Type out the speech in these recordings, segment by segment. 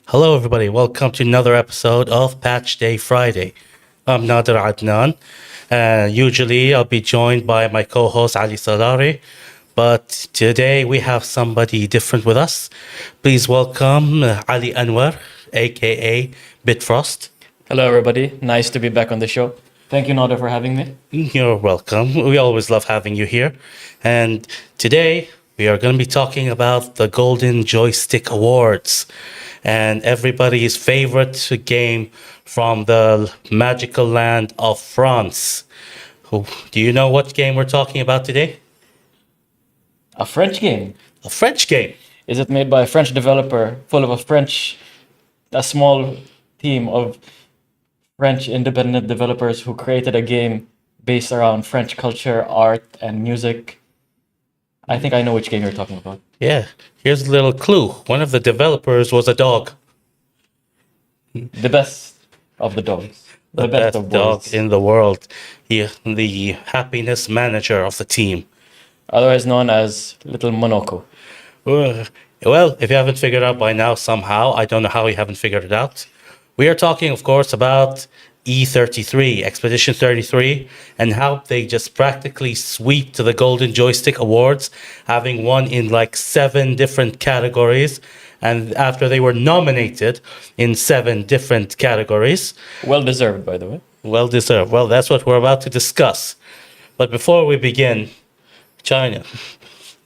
Hello, everybody. Welcome to another episode of Patch Day Friday. I'm Nader Adnan. Usually, I'll be joined by my co-host Ali Salari, but today we have somebody different with us. Please welcome Ali Anwar, aka Bitfrost. Hello, everybody. Nice to be back on the show. Thank you, Nader, for having me. You're welcome. We always love having you here. And today we are going to be talking about the Golden Joystick Awards and everybody's favorite game from the magical land of France. Do you know what game we're talking about today? A French game. A French game. Is it made by a French developer, full of a small team of French independent developers who created a game based around French culture, art, and music? I think I know which game you're talking about. Yeah, here's a little clue. One of the developers was a dog. The best of the dogs. The best best of dog boys. in the world. The happiness manager of the team. Otherwise known as Little Monaco. Well, if you haven't figured out by now somehow, I don't know how you haven't figured it out. We are talking, of course, about E33, Expedition 33, and how they just practically sweep to the Golden Joystick Awards, having won in like 7 different categories. And after they were nominated in 7 different categories. Well deserved, by the way. Well deserved. Well, that's what we're about to discuss. But before we begin, China.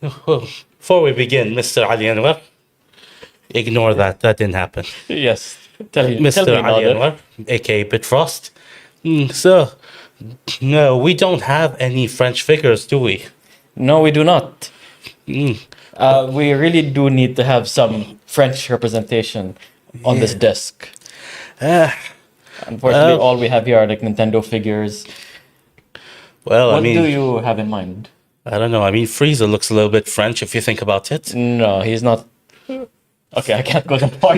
Before we begin, Mr. Ali Anwar, ignore that. That didn't happen. Yes. Tell me, Mr. Ali Nader. Anwar, aka Bitfrost. So, no, we don't have any French figures, do we? No, we do not. We really do need to have some French representation on this desk. Unfortunately, all we have here are like Nintendo figures. Well, What do you have in mind? I don't know. I mean, Frieza looks a little bit French if you think about it. No, he's not. Okay, I can't go that far.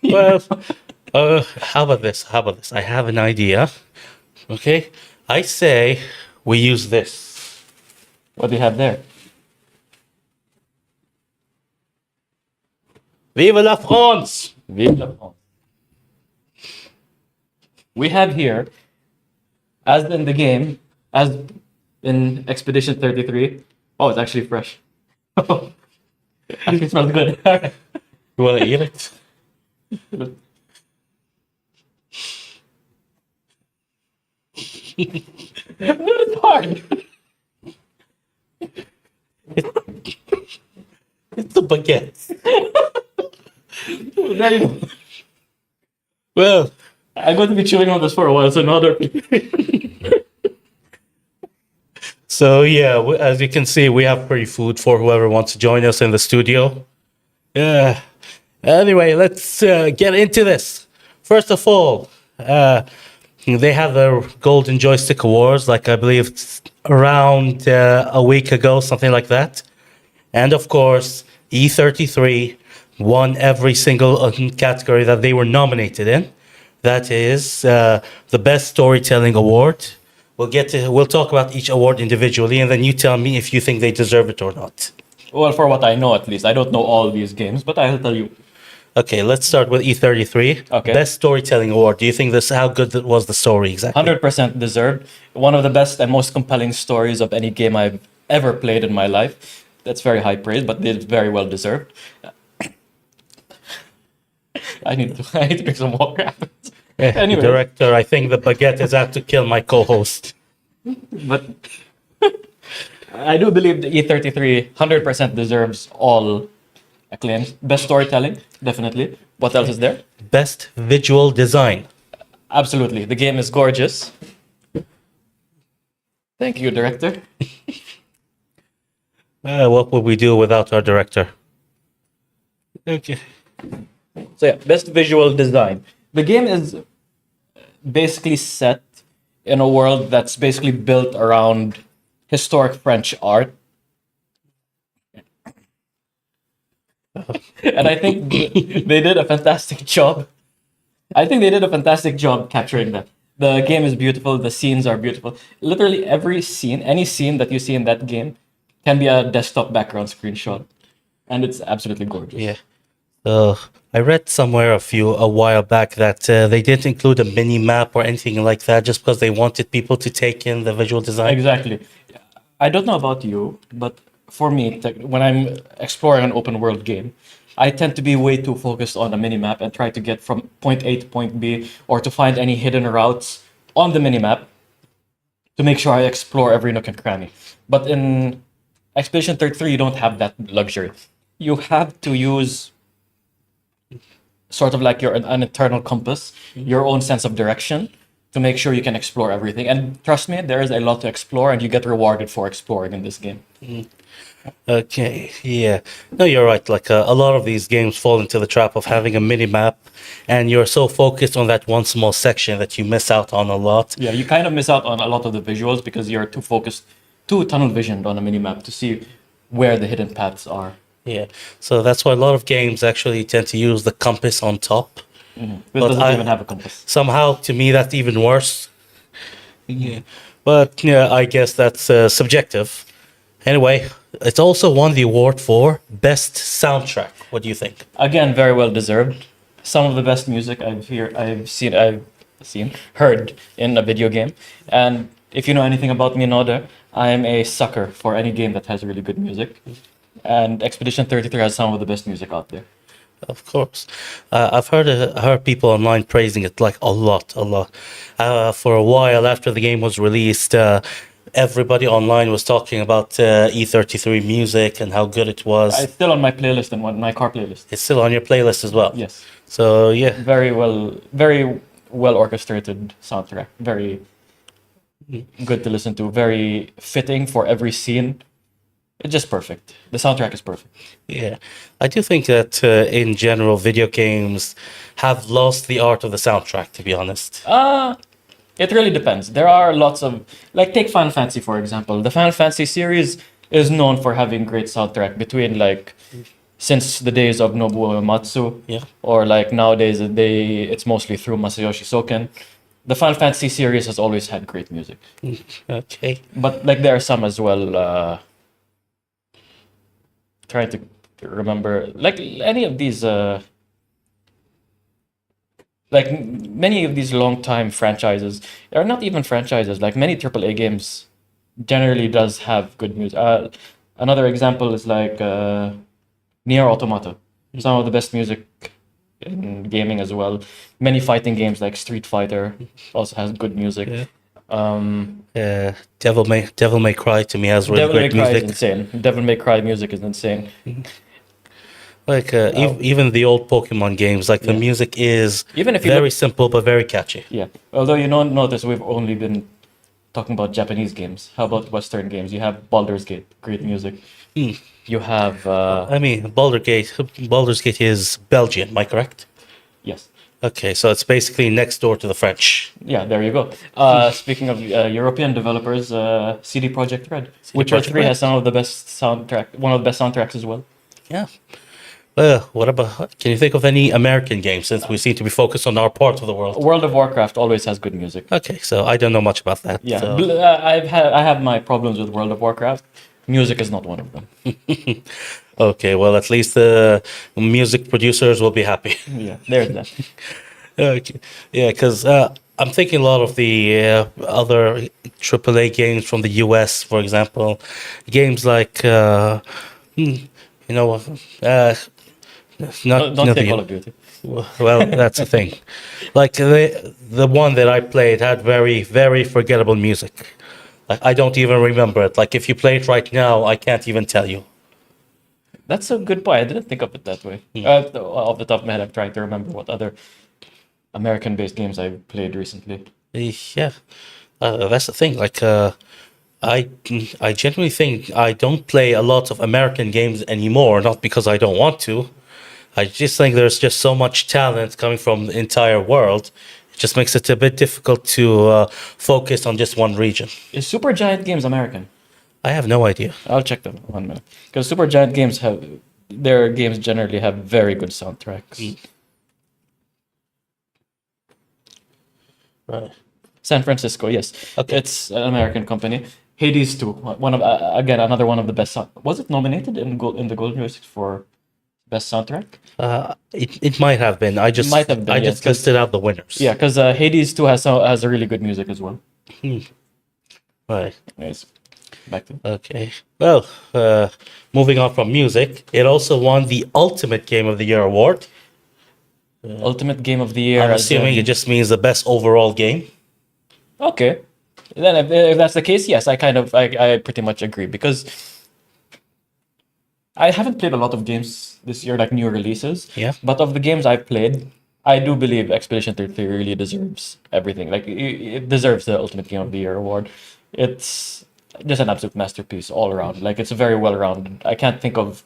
Well, how about this? How about this? I have an idea. Okay, I say we use this. What do you have there? Vive la France! Vive la France. We have here, as in the game, as in Expedition 33. Oh, it's actually fresh. Actually smells good. You want to eat it? It's hard. It's a baguette. There you go. Well, I'm going to be chewing on this for a while, so another. so yeah, as you can see, we have free food for whoever wants to join us in the studio. Yeah. Anyway, let's get into this. First of all, they have the Golden Joystick Awards, like I believe around a week ago, something like that. And of course, E33 won every single category that they were nominated in. That is the Best Storytelling Award. We'll talk about each award individually, and then you tell me if you think they deserve it or not. Well, for what I know, at least. I don't know all these games, but I'll tell you. Okay, let's start with E33. Okay. Best Storytelling Award. Do you think how good was the story exactly? 100% deserved. One of the best and most compelling stories of any game I've ever played in my life. That's very high praise, but it's very well deserved. I need to drink some water. Anyway. Director, I think the baguette is out to kill my co-host. But I do believe the E33 100% deserves all acclaims. Best storytelling, definitely. What else is there? Best visual design. Absolutely. The game is gorgeous. Thank you, director. What would we do without our director? Okay. So yeah, best visual design. The game is basically set in a world that's basically built around historic French art. And I think they did a fantastic job. I think they did a fantastic job capturing that. The game is beautiful, the scenes are beautiful. Literally every scene, any scene that you see in that game can be a desktop background screenshot. And it's absolutely gorgeous. Yeah. I read somewhere a while back that they didn't include a mini map or anything like that just because they wanted people to take in the visual design. Exactly. I don't know about you, but for me, when I'm exploring an open world game, I tend to be way too focused on a mini map and try to get from point A to point B or to find any hidden routes on the mini map to make sure I explore every nook and cranny. But in Expedition 33, you don't have that luxury. You have to use sort of like an internal compass, your own sense of direction to make sure you can explore everything. And trust me, there is a lot to explore, and you get rewarded for exploring in this game. Okay, yeah. No, you're right. Like a lot of these games fall into the trap of having a mini map, and you're so focused on that one small section that you miss out on a lot. Yeah, you kind of miss out on a lot of the visuals because you're too focused, too tunnel visioned on a mini map to see where the hidden paths are. Yeah. So that's why a lot of games actually tend to use the compass on top. This But doesn't even have a compass. Somehow, to me, that's even worse. Yeah. But yeah, I guess that's subjective. Anyway, it's also won the award for Best Soundtrack. What do you think? Again, very well deserved. Some of the best music I've heard in a video game. And if you know anything about me, Noda, I am a sucker for any game that has really good music. And Expedition 33 has some of the best music out there. Of course, I've heard people online praising it like a lot. For a while after the game was released, everybody online was talking about E33 music and how good it was. It's still on my playlist and my car playlist. It's still on your playlist as well. Yes. So yeah, Very well orchestrated soundtrack. Very good to listen to. Very fitting for every scene. It's just perfect. The soundtrack is perfect. yeah. I do think that in general, video games have lost the art of the soundtrack. To be honest. It really depends. There are lots of, like, take Final Fantasy for example. The Final Fantasy series is known for having great soundtrack between like since the days of Nobuo Uematsu, Yeah. or like nowadays it's mostly through Masayoshi Soken. The Final Fantasy series has always had great music, Okay. but like there are some as well. Trying to remember, like any of these. Like many of these long time franchises, or not even franchises, like many AAA games generally does have good music. Another example is like Nier Automata. Some of the best music in gaming as well. Many fighting games like Street Fighter also has good music. Yeah. Devil Devil May Cry to me has really May great Cry music. is insane. Devil May Cry music is insane. Like even the old Pokemon games, like the Yeah. music is Even if you very look, simple but very catchy. yeah. Although you don't notice, we've only been talking about Japanese games. How about Western games? You have Baldur's Gate, great music. You have I mean, Baldur's Gate is Belgian, am I correct? yes. Okay, so it's basically next door to the French. Yeah, there you go. Speaking of European developers, CD Projekt Red, Witcher Projekt 3 Red. has some of the best one of the best soundtracks as well. Yeah. What about? Can you think of any American games since we seem to be focused on our part of the world? World of Warcraft always has good music. Okay, so I don't know much about that. Yeah, so- I have my problems with World of Warcraft. Music is not one of them. Okay, well, at least the music producers will be happy. Yeah, there's that. Okay. Yeah, because I'm thinking a lot of the other AAA games from the US, for example, games like, you know, not Don't not say the- Call of Duty. Well, that's the thing. Like the one that I played had very forgettable music. I don't even remember it. Like if you play it right now, I can't even tell you. That's a good point. I didn't think of it that way. Off the top of my head, I'm trying to remember what other American-based games I played recently. Yeah, that's the thing. Like, I I genuinely think I don't play a lot of American games anymore. Not because I don't want to. I just think there's just so much talent coming from the entire world. It just makes it a bit difficult to focus on just one region. Is Supergiant Games American? I have no idea. I'll check them 1 minute. Because Supergiant Games have their games generally have very good soundtracks. Right. San Francisco, yes. Okay. It's an American company. Hades 2, one of again another one of the best. Was it nominated in the Golden Joystick for best soundtrack? It might have been. Might have been, I yeah, just listed out the winners. Yeah, because Hades 2 has a really good music as well. Right. Anyways, back to Okay. Well, moving on from music, it also won the Ultimate Game of the Year award. Ultimate Game of the Year. I'm as assuming in- it just means the best overall game. Okay. Then if that's the case, yes, I pretty much agree because I haven't played a lot of games this year, like new releases. Yeah. But of the games I've played, I do believe Expedition 33 really deserves everything. Like it deserves the Ultimate Game of the Year award. It's just an absolute masterpiece all around. Like it's very well rounded. I can't think of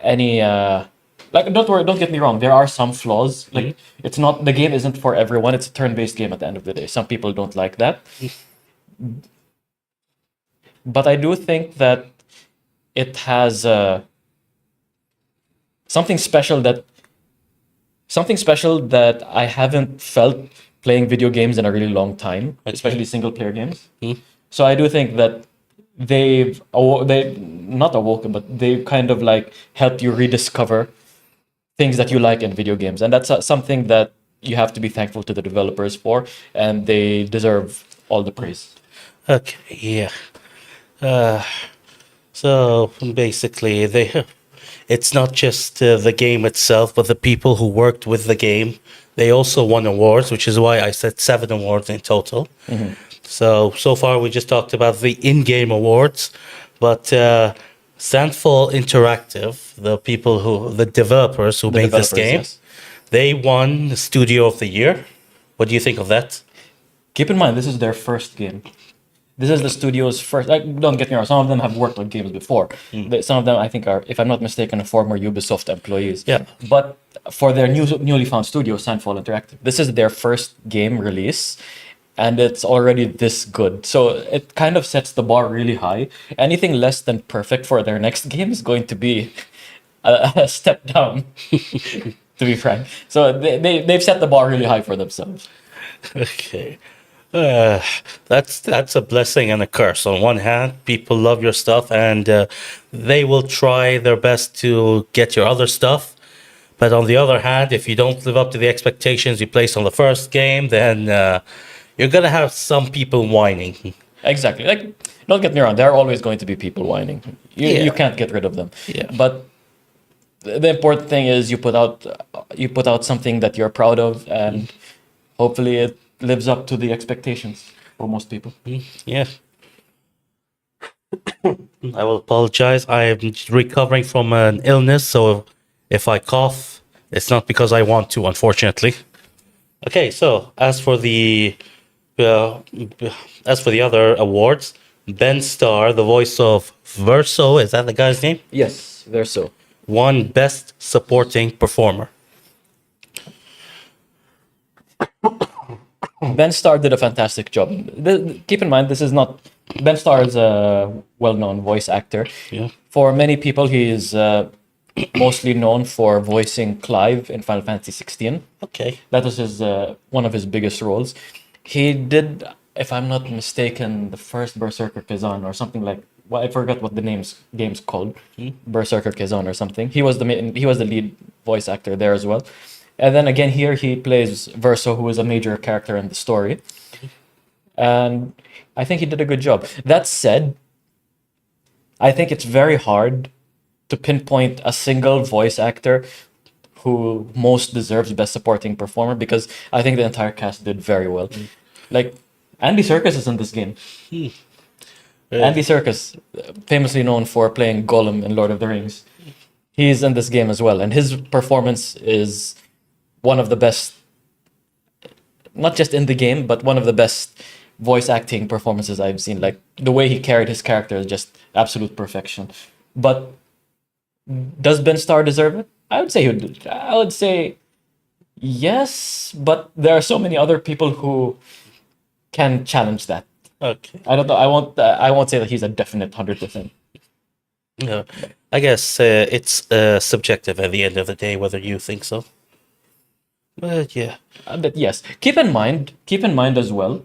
any like don't worry, don't get me wrong. There are some flaws. Like it's not the game isn't for everyone. It's a turn-based game at the end of the day. Some people don't like that. But I do think that it has something special that I haven't felt playing video games in a really long time, especially single player games. So I do think that they not awoken, but they kind of like helped you rediscover things that you like in video games, and that's something that you have to be thankful to the developers for, and they deserve all the praise. Okay, yeah. So basically, it's not just the game itself, but the people who worked with the game. They also won awards, which is why I said 7 awards in total. So far we just talked about the in-game awards, but Sandfall Interactive, the developers who made this game, Yes. they won Studio of the Year. What do you think of that? Keep in mind, this is their first game. This is the studio's first. Like, don't get me wrong. Some of them have worked on games before. Some of them, I think, are, if I'm not mistaken, former Ubisoft employees. Yeah. But for their newly found studio, Sandfall Interactive, this is their first game release, and it's already this good. So it kind of sets the bar really high. Anything less than perfect for their next game is going to be a step down, to be frank. So they've set the bar really high for themselves. Okay. That's a blessing and a curse. On one hand, people love your stuff and they will try their best to get your other stuff. But on the other hand, if you don't live up to the expectations you placed on the first game, then you're gonna have some people whining. Exactly. Like, don't get me wrong. There are always going to be people whining. You can't get rid of them. Yeah. But the important thing is you put out something that you're proud of, and hopefully it lives up to the expectations for most people. Yeah. I will apologize. I am recovering from an illness, so if I cough, it's not because I want to, unfortunately. Okay, so as for the other awards, Ben Starr, the voice of Verso, is that the guy's name? Yes, they're so. Won Best Supporting Performer. Ben Starr did a fantastic job. Keep in mind, this is not Ben Starr is a well-known voice actor. Yeah. For many people, he is mostly known for voicing Clive in Final Fantasy 16. Okay. That was his one of his biggest roles. He did, if I'm not mistaken, the first Berserker Kazan or something like. Well, I forgot what the game's called. Berserker Kazan or something. He was the lead voice actor there as well. And then again here he plays Verso, who is a major character in the story. And I think he did a good job. That said, I think it's very hard to pinpoint a single voice actor who most deserves Best Supporting Performer, because I think the entire cast did very well. Like, Andy Serkis is in this game. Andy Serkis, famously known for playing Gollum in Lord of the Rings, he's in this game as well, and his performance is one of the best, not just in the game, but one of the best voice acting performances I've seen. Like the way he carried his character is just absolute perfection. But does Ben Starr deserve it? I would say he would. I would say yes, but there are so many other people who can challenge that. Okay. I don't know. I won't say that he's a definite 100%. No, I guess it's subjective at the end of the day whether you think so. But yeah. But yes, keep in mind as well.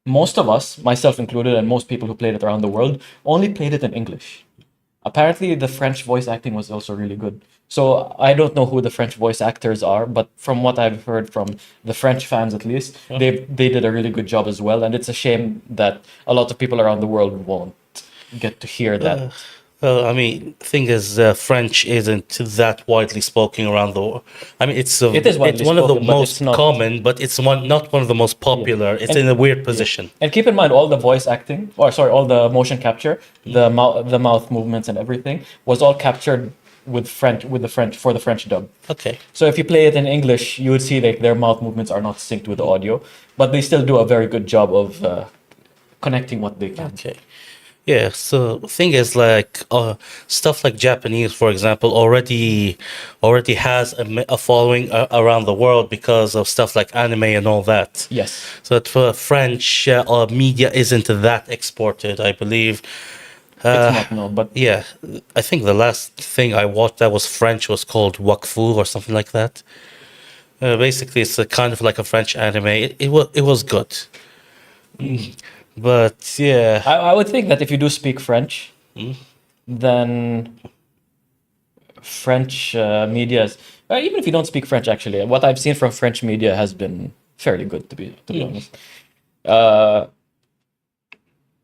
Most of us, myself included, and most people who played it around the world, only played it in English. Apparently, the French voice acting was also really good. So I don't know who the French voice actors are, but from what I've heard from the French fans, at least, they did a really good job as well. And it's a shame that a lot of people around the world won't get to hear that. Well, I mean, thing is, French isn't that widely spoken around the world. I mean, it's It is widely it's one of the spoken, but most it's not- common, but it's not one of the most popular. It's in a weird position. And keep in mind, all the voice acting, or sorry, all the motion capture, the mouth movements and everything was all captured with for the French dub. Okay. So if you play it in English, you would see like their mouth movements are not synced with the audio, but they still do a very good job of connecting what they can. Okay. Yeah, so thing is like stuff like Japanese, for example, already has a following around the world because of stuff like anime and all that. Yes. So that for French media isn't that exported, I believe. It's not, no, but Yeah, I think the last thing I watched that was French was called Wakfu or something like that. Basically, it's a kind of like a French anime. It was good. But yeah. I would think that if you do speak French, then French media is, even if you don't speak French, actually, what I've seen from French media has been fairly good, to be honest.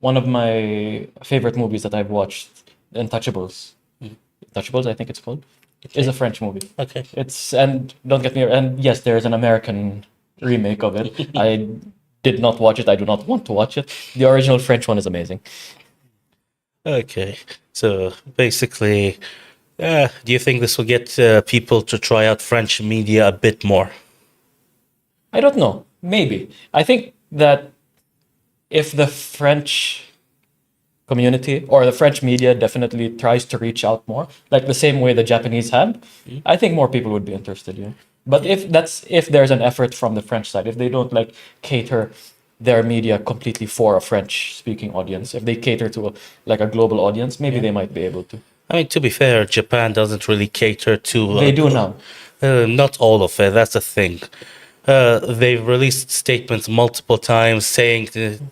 One of my favorite movies that I've watched, Untouchables, Untouchables, I think it's called, is a French movie. Okay. And don't get me, and yes, there is an American remake of it. I did not watch it. I do not want to watch it. The original French one is amazing. Okay. So basically, do you think this will get people to try out French media a bit more? I don't know. Maybe. I think that if the French community or the French media definitely tries to reach out more, like the same way the Japanese have, I think more people would be interested. Yeah. But if there's an effort from the French side, if they don't like cater their media completely for a French speaking audience, if they cater to a global audience, maybe they might be able to. I mean, to be fair, Japan doesn't really cater to. They do now. Not all of it. That's the thing. They've released statements multiple times saying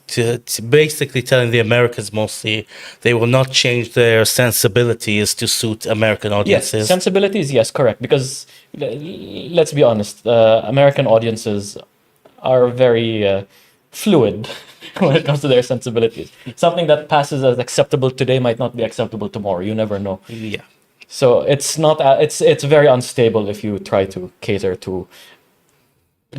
to basically telling the Americans mostly they will not change their sensibilities to suit American audiences. Yes, sensibilities, yes, correct. Because let's be honest, American audiences are very fluid when it comes to their sensibilities. Something that passes as acceptable today might not be acceptable tomorrow. You never know. Yeah. So it's not. It's very unstable if you try to cater to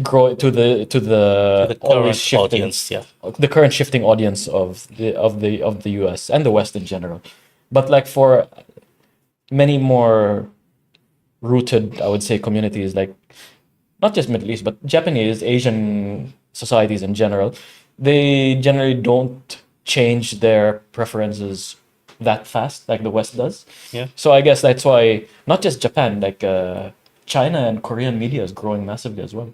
grow to the always current shifting audience, yeah. the current shifting audience of the US and the West in general. But like for many more rooted, I would say, communities, like not just Middle East, but Japanese, Asian societies in general, they generally don't change their preferences that fast like the West does. Yeah. So I guess that's why not just Japan, like China and Korean media is growing massively as well.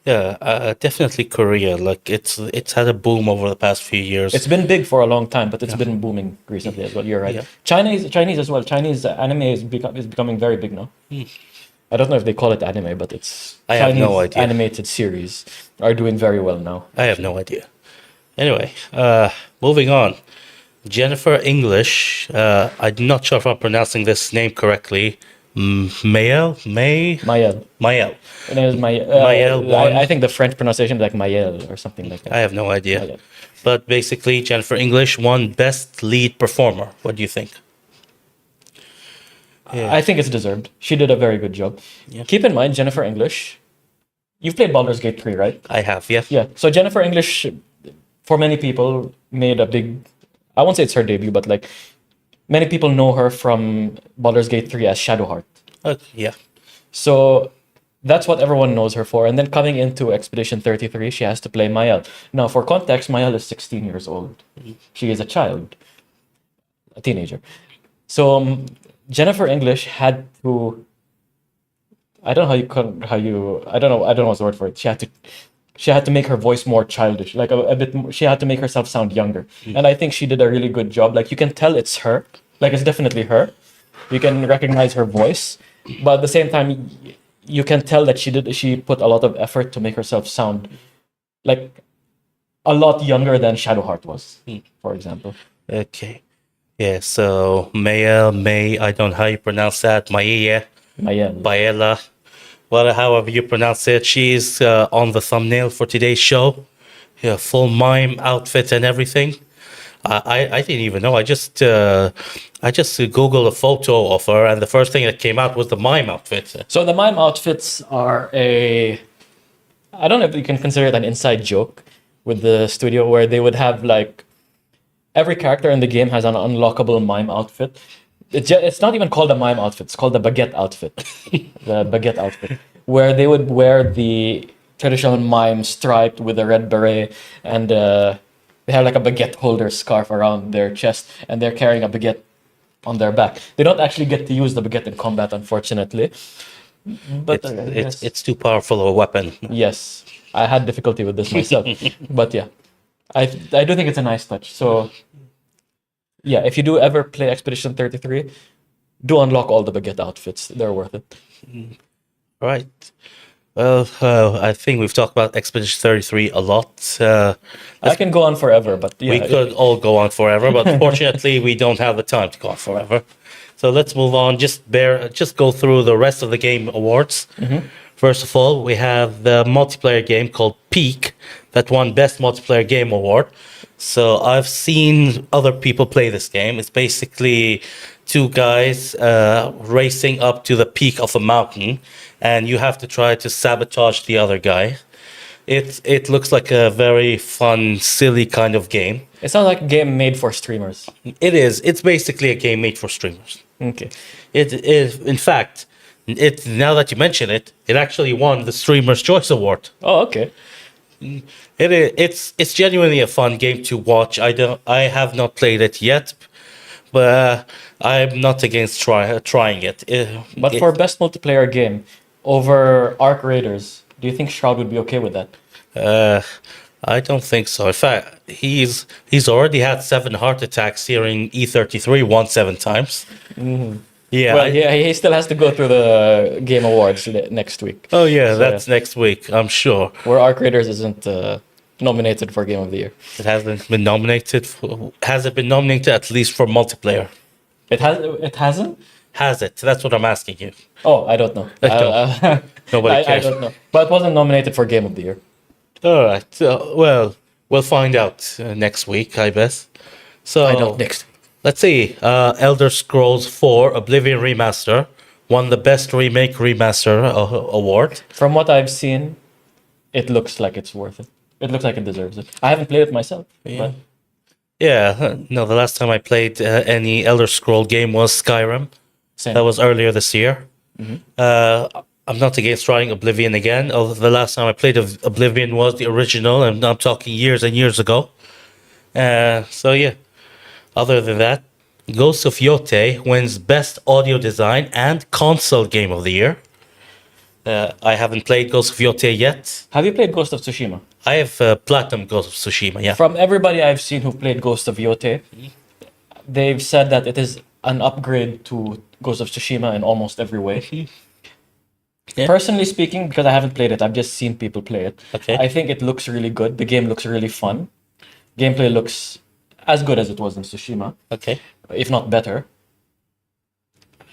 Yeah, definitely Korea. Like it's had a boom over the past few years. It's been big for a long time, but it's been booming recently as well. You're right. Yeah. Chinese as well. Chinese anime is becoming very big now. I don't know if they call it anime, but it's I have no Chinese idea. animated series are doing very well now. I have no idea. Anyway, moving on. Jennifer English. I'm not sure if I'm pronouncing this name correctly. Mael. Mayel. Her name is Mayel won. I think the French pronunciation is like Mayel or something like that. I have no idea. Mayel. But basically, Jennifer English won Best Lead Performer. What do you think? I think it's deserved. She did a very good job. Yeah. Keep in mind, Jennifer English, you've played Baldur's Gate 3, right? I have, yeah. Yeah. So Jennifer English for many people, made a big. I won't say it's her debut, but like many people know her from Baldur's Gate 3 as Shadowheart. Yeah. So that's what everyone knows her for. And then coming into Expedition 33, she has to play Mayel. Now, for context, Mayel is 16 years old. She is a child, a teenager. So Jennifer English had to. I don't know I don't know what's the word for it. She had to make her voice more childish, like a bit more, she had to make herself sound younger. And I think she did a really good job. Like you can tell it's her. Like it's definitely her. You can recognize her voice, but at the same time you can tell that she put a lot of effort to make herself sound like a lot younger than Shadowheart was, for example. Okay. Yeah, so May, I don't know how you pronounce that. Maya, Mayel. Baela, well, however you pronounce it. She's on the thumbnail for today's show. Yeah, full mime outfit and everything. I didn't even know. I just Googled a photo of her, and the first thing that came out was the mime outfit. So the mime outfits are I don't know if you can consider it an inside joke with the studio, where they would have like every character in the game has an unlockable mime outfit. It's not even called a mime outfit. It's called the baguette outfit. The baguette outfit, where they would wear the traditional mime striped with a red beret, and they have like a baguette holder scarf around their chest, and they're carrying a baguette on their back. They don't actually get to use the baguette in combat, unfortunately. But It's too powerful of a weapon. yes, I had difficulty with this myself. But yeah, I do think it's a nice touch. So yeah, if you do ever play Expedition 33, do unlock all the baguette outfits. They're worth it. Right. Well, I think we've talked about Expedition 33 a lot. I can go on forever, but yeah, We could all go on forever, but fortunately, we don't have the time to go on forever. So let's move on. Just go through the rest of the game awards. First of all, we have the multiplayer game called Peak that won Best Multiplayer Game Award. So I've seen other people play this game. It's basically two guys racing up to the peak of a mountain, and you have to try to sabotage the other guy. It looks like a very fun, silly kind of game. it sounds like a game made for streamers. It is. It's basically a game made for streamers. Okay. It is, in fact, now that you mention it, it actually won the Streamer's Choice Award. Oh, okay. It's genuinely a fun game to watch. I have not played it yet, but I'm not against trying it. But for best multiplayer game over Arc Raiders, do you think Shroud would be okay with that? I don't think so. In fact, he's already had 7 heart attacks hearing E33 won 7 times. Yeah. Well, he still has to go through the Game Awards next week. Oh yeah, that's next week, I'm sure. Where Arc Raiders isn't nominated for Game of the Year. It hasn't been nominated. Has it been nominated at least for multiplayer? It hasn't? Has it? That's what I'm asking you. Oh, I don't know. Nobody I cares. don't know. But it wasn't nominated for Game of the Year. All right. Well, we'll find out next week, I guess. So Find out next week. let's see. Elder Scrolls 4 Oblivion Remaster won the Best Remake Remaster award. From what I've seen, it looks like it's worth it. It looks like it deserves it. I haven't played it myself. Yeah. But Yeah. No, the last time I played any Elder Scroll game was Skyrim. same. That was earlier this year. I'm not against trying Oblivion again. The last time I played Oblivion was the original, and I'm talking years and years ago. So yeah. Other than that, Ghost of Yote wins Best Audio Design and Console Game of the Year. I haven't played Ghost of Yote yet. Have you played Ghost of Tsushima? I have Platinum Ghost of Tsushima, yeah. From everybody I've seen who played Ghost of Yote, they've said that it is an upgrade to Ghost of Tsushima in almost every way. Yeah. Personally speaking, because I haven't played it, I've just seen people play it. Okay. I think it looks really good. The game looks really fun. Gameplay looks as good as it was in Tsushima, Okay. if not better.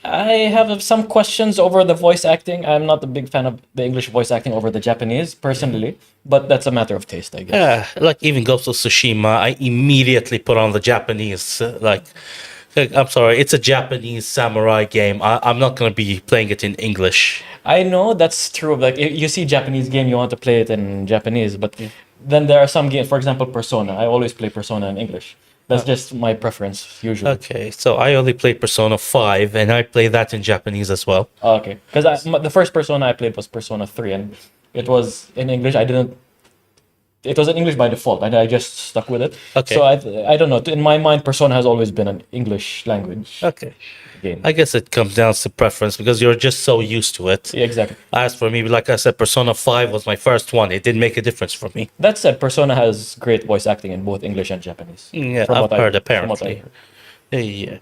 I have some questions over the voice acting. I'm not a big fan of the English voice acting over the Japanese, personally, but that's a matter of taste, I guess. Yeah, like even Ghost of Tsushima, I immediately put on the Japanese. I'm sorry, it's a Japanese samurai game. I'm not going to be playing it in English. I know that's true. Like you see Japanese game, you want to play it in Japanese, but then there are some games, for example, Persona. I always play Persona in English. That's just my preference, usually. Okay, so I only played Persona 5, and I play that in Japanese as well. Okay, because the first Persona I played was Persona 3, and it was in English. I didn't. It was in English by default, and I just stuck with it. Okay. So I don't know. In my mind, Persona has always been an English language Okay. game. I guess it comes down to preference because you're just so used to it. Yeah, exactly. As for me, like I said, Persona 5 was my first one. It didn't make a difference for me. That said, Persona has great voice acting in both English and Japanese. Yeah, from I've what I- heard, from what I apparently. heard. Yeah.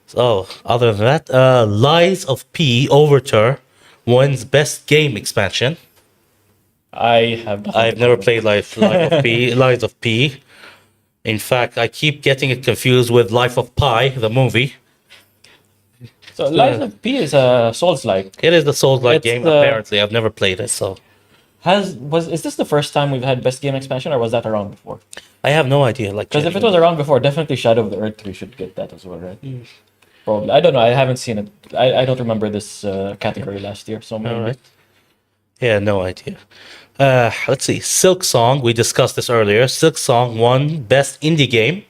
So, other than that, Lies of P Overture wins Best Game Expansion. I have. nothing I've to never comment. played Lies of P. Lies of P. In fact, I keep getting it confused with Life of Pi, the movie. So Lies of P is a Souls-like. It is the Souls-like It's game, the- apparently. I've never played it, so Is this the first time we've had best game expansion, or was that around before? I have no idea. Like, Because if it was around before, definitely Shadow of the Earth 3 should get that as well, right? Probably. I don't know. I haven't seen it. I don't remember this category last year. So maybe. all right. Yeah, no idea. Let's see. Silk Song, we discussed this earlier. Silk Song won Best Indie Game.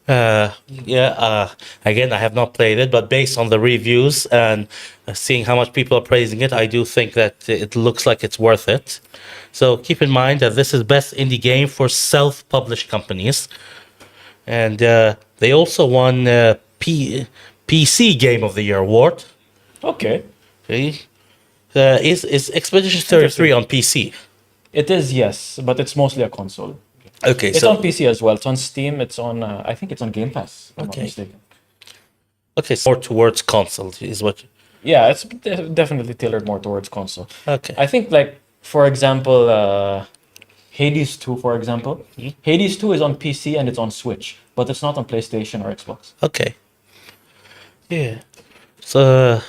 Again, I have not played it, but based on the reviews and seeing how much people are praising it, I do think that it looks like it's worth it. So keep in mind that this is Best Indie Game for self-published companies. And they also won PC Game of the Year award. Okay. Okay. Is Expedition 33 on PC? It is, yes, but it's mostly a console. Okay, It's so on PC as well. It's on Steam. It's on. I think it's on Game Pass. If I'm not Okay. mistaken. okay, so more towards console is what. Yeah, it's definitely tailored more towards console. Okay. I think, like, for example, Hades 2, for example. Hades 2 is on PC and it's on Switch, but it's not on PlayStation or Xbox. Okay. Yeah. So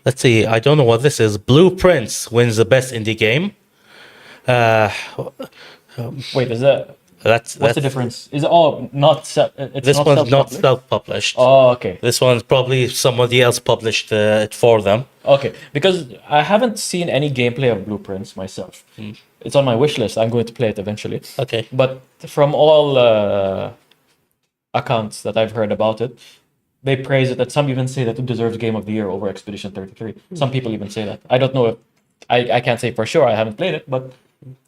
let's see. I don't know what this is. Blueprints wins the best indie game. Wait, is that That's what's the difference? Is it not it's This not one's not self-published? self-published. Oh, okay. This one's probably somebody else published it for them. Okay, because I haven't seen any gameplay of Blueprints myself. It's on my wish list. I'm going to play it eventually. Okay. But from all accounts that I've heard about it, they praise it. That some even say that it deserves Game of the Year over Expedition 33. Some people even say that. I don't know if I can't say for sure. I haven't played it, but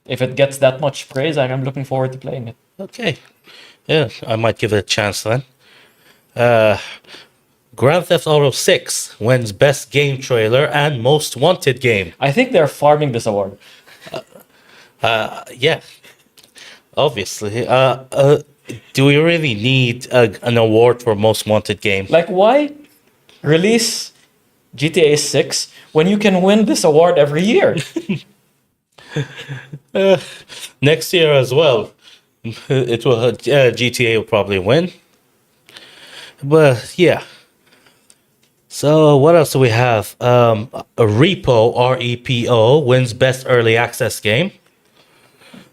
if it gets that much praise, I'm looking forward to playing it. Okay. Yeah, I might give it a chance then. Grand Theft Auto 6 wins Best Game Trailer and Most Wanted Game. I think they're farming this award. Yeah, obviously. Do we really need an award for Most Wanted Game? Like, why release GTA 6 when you can win this award every year? Next year as well, it will GTA will probably win. But yeah. So what else do we have? A Repo REPO wins Best Early Access Game.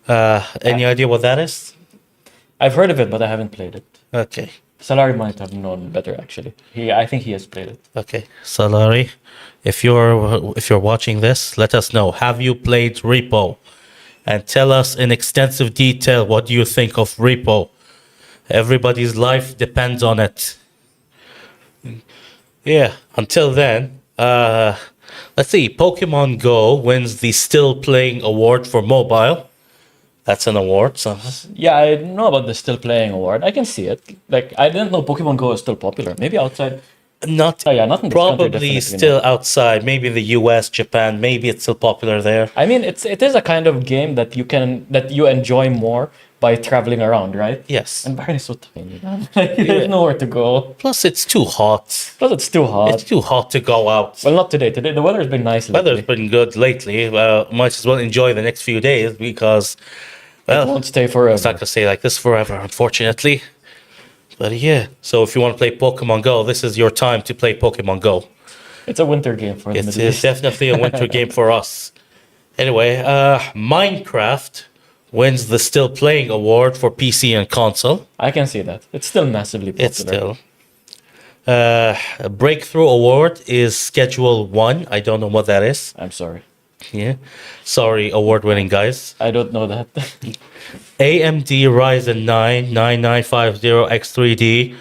Any idea what that is? I've heard of it, but I haven't played it. Okay. Salari might have known better, actually. I think he has played it. Okay, Salari, if you're watching this, let us know. Have you played Repo? And tell us in extensive detail what do you think of Repo. Everybody's life depends on it. Yeah, until then, let's see. Pokemon Go wins the Still Playing Award for mobile. That's an award. So Yeah, I know about the still playing award. I can see it. Like, I didn't know Pokemon Go is still popular. Maybe outside. not Oh, yeah, not in this country, probably definitely still not. outside. Maybe in the US, Japan. Maybe it's still popular there. I mean, it is a kind of game that you enjoy more by traveling around, right? Yes. And Bahrain is so tiny. Like, there's nowhere to go. Plus, it's too hot. Plus, it's too hot. It's too hot to go out. Well, not today. Today, the weather's been nice lately. Weather's been good lately. Might as well enjoy the next few days because, It well, won't stay it's forever. not gonna stay like this forever, unfortunately. But yeah, so if you want to play Pokemon Go, this is your time to play Pokemon Go. It's a winter game for the It Middle is East. definitely a winter game for us. Anyway, Minecraft wins the Still Playing Award for PC and console. I can see that. It's still massively popular. It's still. A Breakthrough Award is Schedule 1. I don't know what that is. I'm sorry. Yeah. Sorry, award-winning guys. I don't know that. AMD Ryzen 9 9950X3D.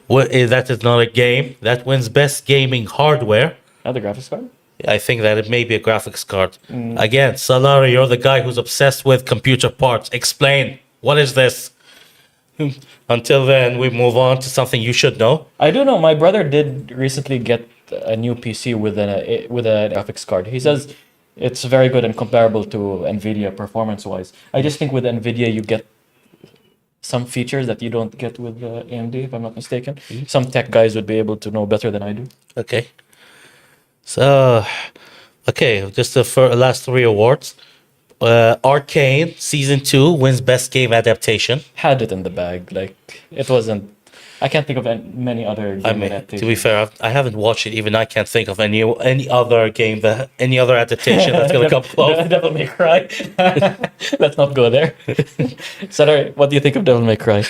That is not a game. That wins best gaming hardware. Another graphics card? I think that it may be a graphics card. Again, Salari, you're the guy who's obsessed with computer parts. Explain. What is this? Until then, we move on to something you should know. I do know. My brother did recently get a new PC with a graphics card. He says it's very good and comparable to Nvidia performance-wise. I just think with Nvidia you get some features that you don't get with AMD, if I'm not mistaken. Some tech guys would be able to know better than I do. Okay. So, okay, just the last three awards. Arcane Season 2 wins Best Game Adaptation. Had it in the bag. Like, it wasn't... I can't think of many other game I mean, adaptations. to be fair, I haven't watched it. Even I can't think of any other game any other adaptation that's gonna come close. Devil May Cry. Let's not go there. Sorry, what do you think of Devil May Cry?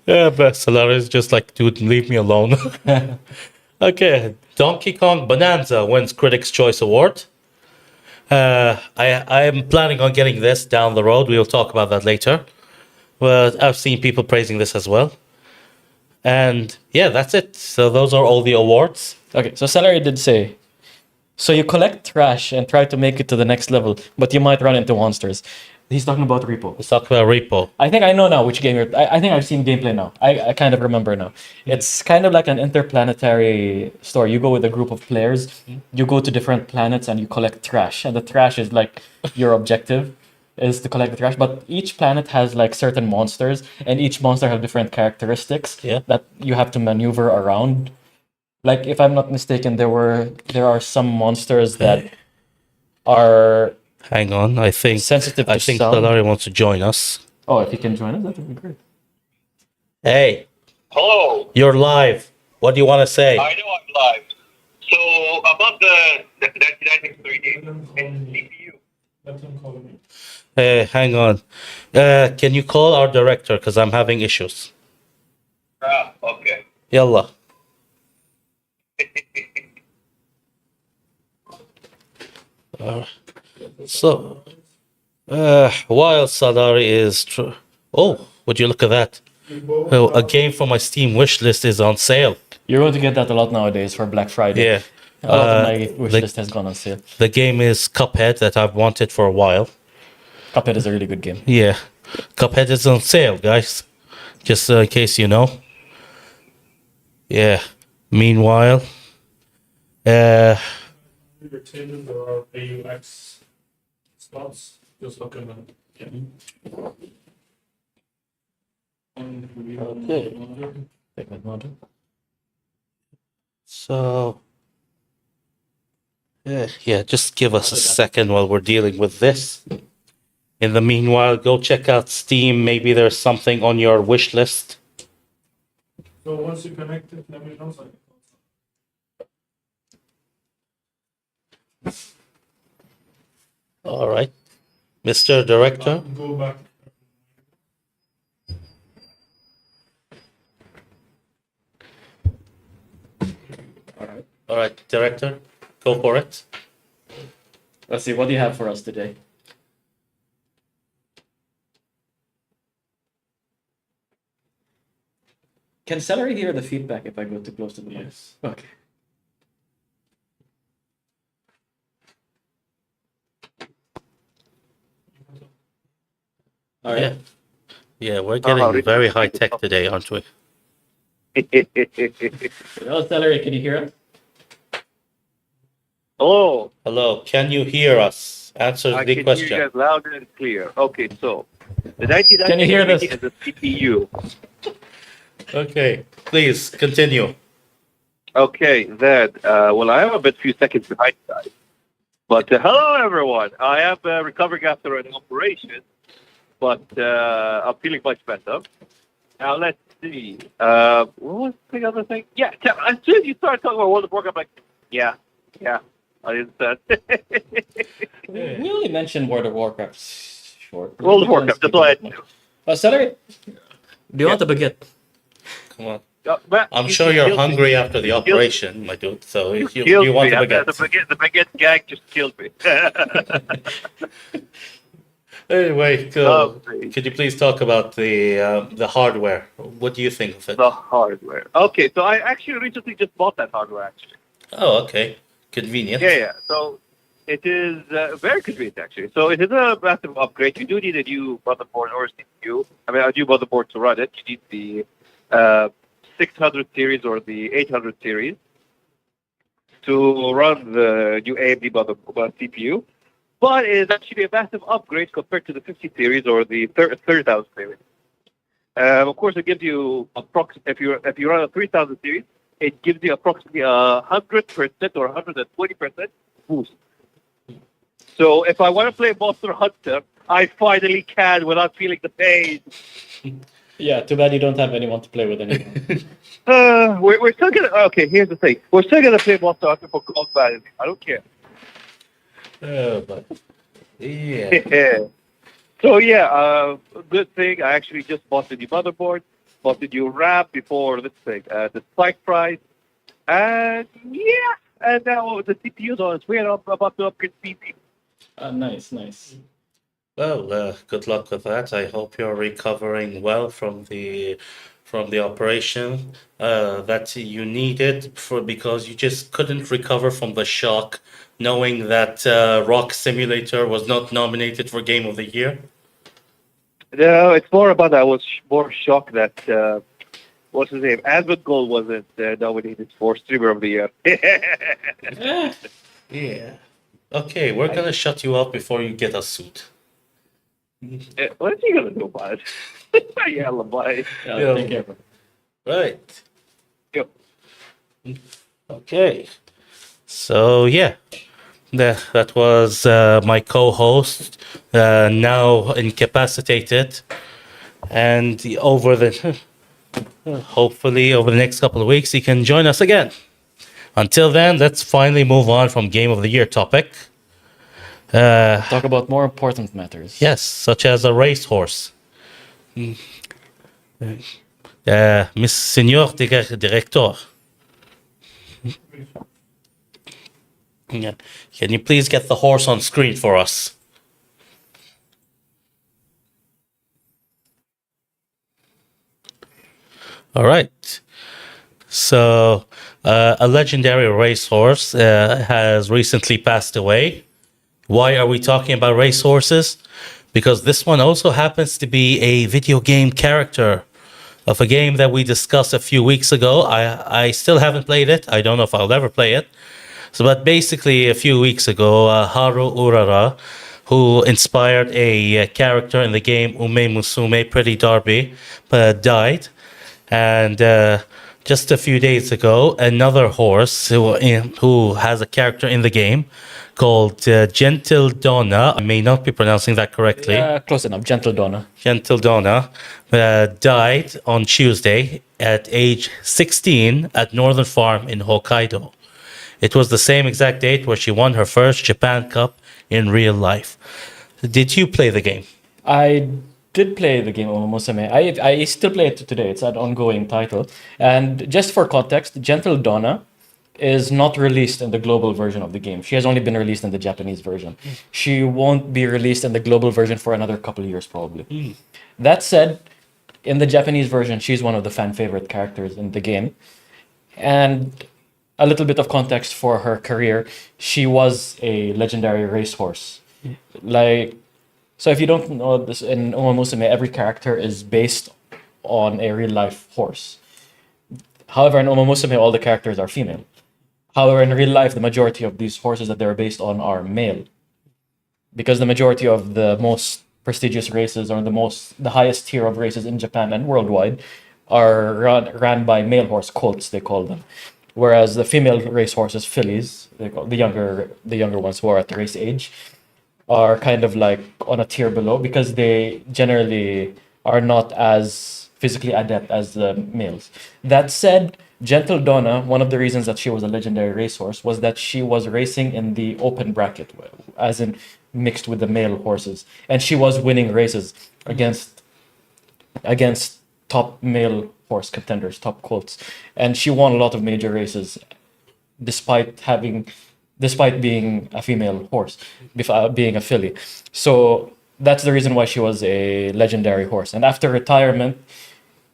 Yeah, but Solar is just like, dude, leave me alone. Okay, Donkey Kong Bonanza wins Critics' Choice Award. I am planning on getting this down the road. We will talk about that later. But I've seen people praising this as well. And yeah, that's it. So those are all the awards. Okay, so Celery did say, so you collect trash and try to make it to the next level, but you might run into monsters. He's talking about Repo. Let's talk about Repo. I think I know now which game you're... I think I've seen gameplay now. I kind of remember now. It's kind of like an interplanetary story. You go with a group of players, you go to different planets and you collect trash. And the trash is like your objective is to collect the trash. But each planet has like certain monsters and each monster have different characteristics that you have to maneuver around. Like, if I'm not mistaken, there are some monsters that are... Hang on, I think sensitive to sound. Solari wants to join us. Oh, if you can join us, that would be great. Hey. Hello. You're live. What do you want to say? I know I'm live. So about the 1993 game and CPU. Hey, hang on. Can you call our director? Because I'm having issues. Okay. Yalla. So, while Sadari is... Oh, would you look at that? Oh, a game from my Steam wish list is on sale. You're going to get that a lot nowadays for Black Friday. Yeah. A lot of my wish list has gone on sale. The game is Cuphead that I've wanted for a while. Cuphead is a really good game. Yeah. Cuphead is on sale, guys. Just in case you know. Yeah. Meanwhile... Your table, there are AUX slots. Just look at them. Okay. So... Yeah, just give us a second while we're dealing with this. In the meanwhile, go check out Steam. Maybe there's something on your wish list. So once you connect it, let me know. All right. Mr. Director. Go back. All right, Director. Go for it. Let's see, what do you have for us today? Can Celery hear the feedback if I go too close to the mic? Yes. Okay. All right. Yeah. Yeah, we're getting very high tech today, aren't we? Hello, Celery, can you hear us? Hello. Hello, can you hear us? Answer I the can question. hear you guys loud and clear. Okay, so the 1993 Can you hear this? is a CPU. Okay, please continue. Okay, then, well, I am a bit few seconds behind, guys. But hello, everyone. I am recovering after an operation, but I'm feeling much better. Now, let's see. What was the other thing? Yeah, as soon as you started talking about World of Warcraft, I'm like, yeah, I understand. We only mentioned World of Warcraft short. World of Warcraft, that's why I... Celery, do you want a baguette? Come on. Matt, I'm you sure you're killed me. hungry after the You killed- operation, my dude. So You if you killed want me. a baguette. The baguette gag just killed me. Anyway, so Lovely. could you please talk about the hardware? What do you think of it? The hardware. Okay, so I actually recently just bought that hardware, actually. Oh, okay. Convenient. Yeah. So it is very convenient, actually. So it is a massive upgrade. You do need a new motherboard or CPU. I mean, a new motherboard to run it. You need the 600 series or the 800 series to run the new AMD CPU. But it is actually a massive upgrade compared to the 50 series or the 30,000 series. Of course, it gives you if you run a 3000 series, it gives you approximately 100% or 120% boost. So if I want to play Monster Hunter, I finally can without feeling the pain. Yeah, too bad you don't have anyone to play with anymore. We're still gonna. Okay, here's the thing. We're still gonna play Monster Hunter for gold value. I don't care. But yeah. Yeah. So yeah, good thing. I actually just bought the new motherboard, bought the new RAM before this thing, the spike price, and yeah, and now the CPU's on its way, and I'm about to upgrade PC. Nice. Well, good luck with that. I hope you're recovering well from the operation that you needed because you just couldn't recover from the shock knowing that Rock Simulator was not nominated for Game of the Year. No, it's more about I was more shocked that what's his name, Asmongold wasn't nominated for Streamer of the Year. Yeah. Okay, we're gonna shut you up before you get us sued. What is he gonna do about it? Yeah, bye. Yeah, take care. Right. Yep. Okay. So yeah, that was my co-host, now incapacitated, and hopefully over the next couple of weeks he can join us again. Until then, let's finally move on from Game of the Year topic. Talk about more important matters. Yes, such as a racehorse. Miss Senor Director. Yeah. Can you please get the horse on screen for us? All right. So, a legendary racehorse has recently passed away. Why are we talking about racehorses? Because this one also happens to be a video game character of a game that we discussed a few weeks ago. I still haven't played it. I don't know if I'll ever play it. So, but basically, a few weeks ago, Haru Urara, who inspired a character in the game Ume Musume Pretty Derby, died. And just a few days ago, another horse who has a character in the game called Gentle Donna. I may not be pronouncing that correctly. Close enough. Gentle Donna. Gentle Donna died on Tuesday at age 16 at Northern Farm in Hokkaido. It was the same exact date where she won her first Japan Cup in real life. Did you play the game? I did play the game Omomusame. I still play it today. It's an ongoing title. And just for context, Gentle Donna is not released in the global version of the game. She has only been released in the Japanese version. She won't be released in the global version for another couple of years probably. That said, in the Japanese version, she's one of the fan favorite characters in the game. And a little bit of context for her career, she was a legendary racehorse. So if you don't know this, in Omomusame, every character is based on a real life horse. However, in Omomusame, all the characters are female. However, in real life, the majority of these horses that they're based on are male. Because the majority of the most prestigious races or the highest tier of races in Japan and worldwide are ran by male horse colts, they call them. Whereas the female race horses, fillies, they call the younger ones who are at the race age, are kind of like on a tier below because they generally are not as physically adept as the males. That said, Gentle Donna, one of the reasons that she was a legendary racehorse was that she was racing in the open bracket, as in mixed with the male horses, and she was winning races against top male horse contenders, top colts, and she won a lot of major races, despite being a female horse, being a filly. So that's the reason why she was a legendary horse. And after retirement,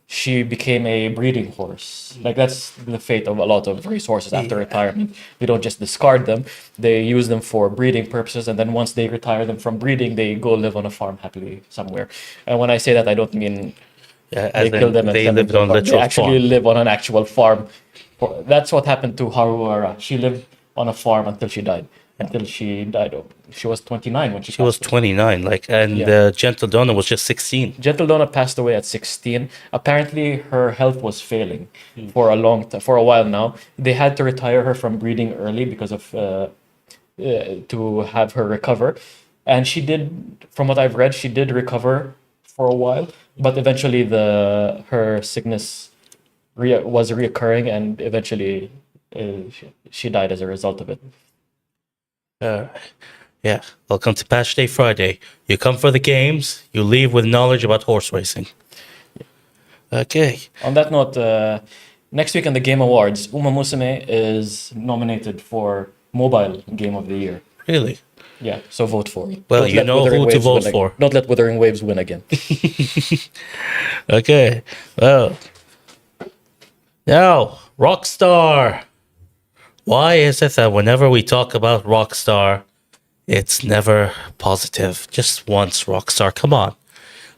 she became a breeding horse. Like that's the fate of a lot of race horses after retirement. They don't just discard them; they use them for breeding purposes. And then once they retire them from breeding, they go live on a farm happily somewhere. And when I say that, I don't mean as they kill in them and they send them lived to a on farm. They literal actually farm. live on an actual farm. That's what happened to Haruara. She lived on a farm until she died. Until she died. She was 29 when she She was passed away. 29, like, and Yeah. Gentle Donna was just 16. Gentle Donna passed away at 16. Apparently, her health was failing for a long time, for a while now. They had to retire her from breeding early because of to have her recover. And she did, from what I've read, she did recover for a while, but eventually her sickness was reoccurring, and eventually she died as a result of it. Yeah, welcome to Patch Day Friday. You come for the games, you leave with knowledge about horse racing. Okay. On that note, next week on the Game Awards, Uma Musume is nominated for Mobile Game of the Year. Really? Yeah, so vote for it. Well, Don't you let know Wuthering who to Waves vote win for. Don't let Wuthering Waves win again. Okay. Well. Now, Rockstar. Why is it that whenever we talk about Rockstar, it's never positive? Just once, Rockstar. Come on.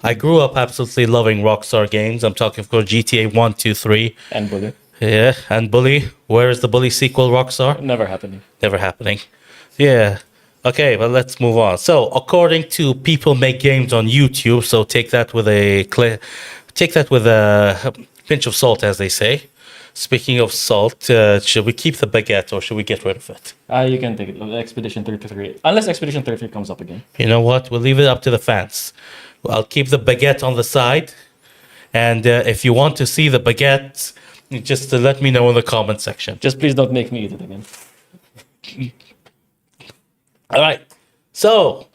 I grew up absolutely loving Rockstar games. I'm talking for GTA 1, 2, 3. And Bully. Yeah, and Bully. Where is the Bully sequel, Rockstar? Never happening. Never happening. Yeah. Okay, but let's move on. So, according to People Make Games on YouTube, so take that with a pinch of salt, as they say. Speaking of salt, should we keep the baguette or should we get rid of it? You can take it. Expedition 33. Unless Expedition 33 comes up again. You know what? We'll leave it up to the fans. I'll keep the baguette on the side. And if you want to see the baguette, just let me know in the comment section. Just please don't make me eat it again. All right. So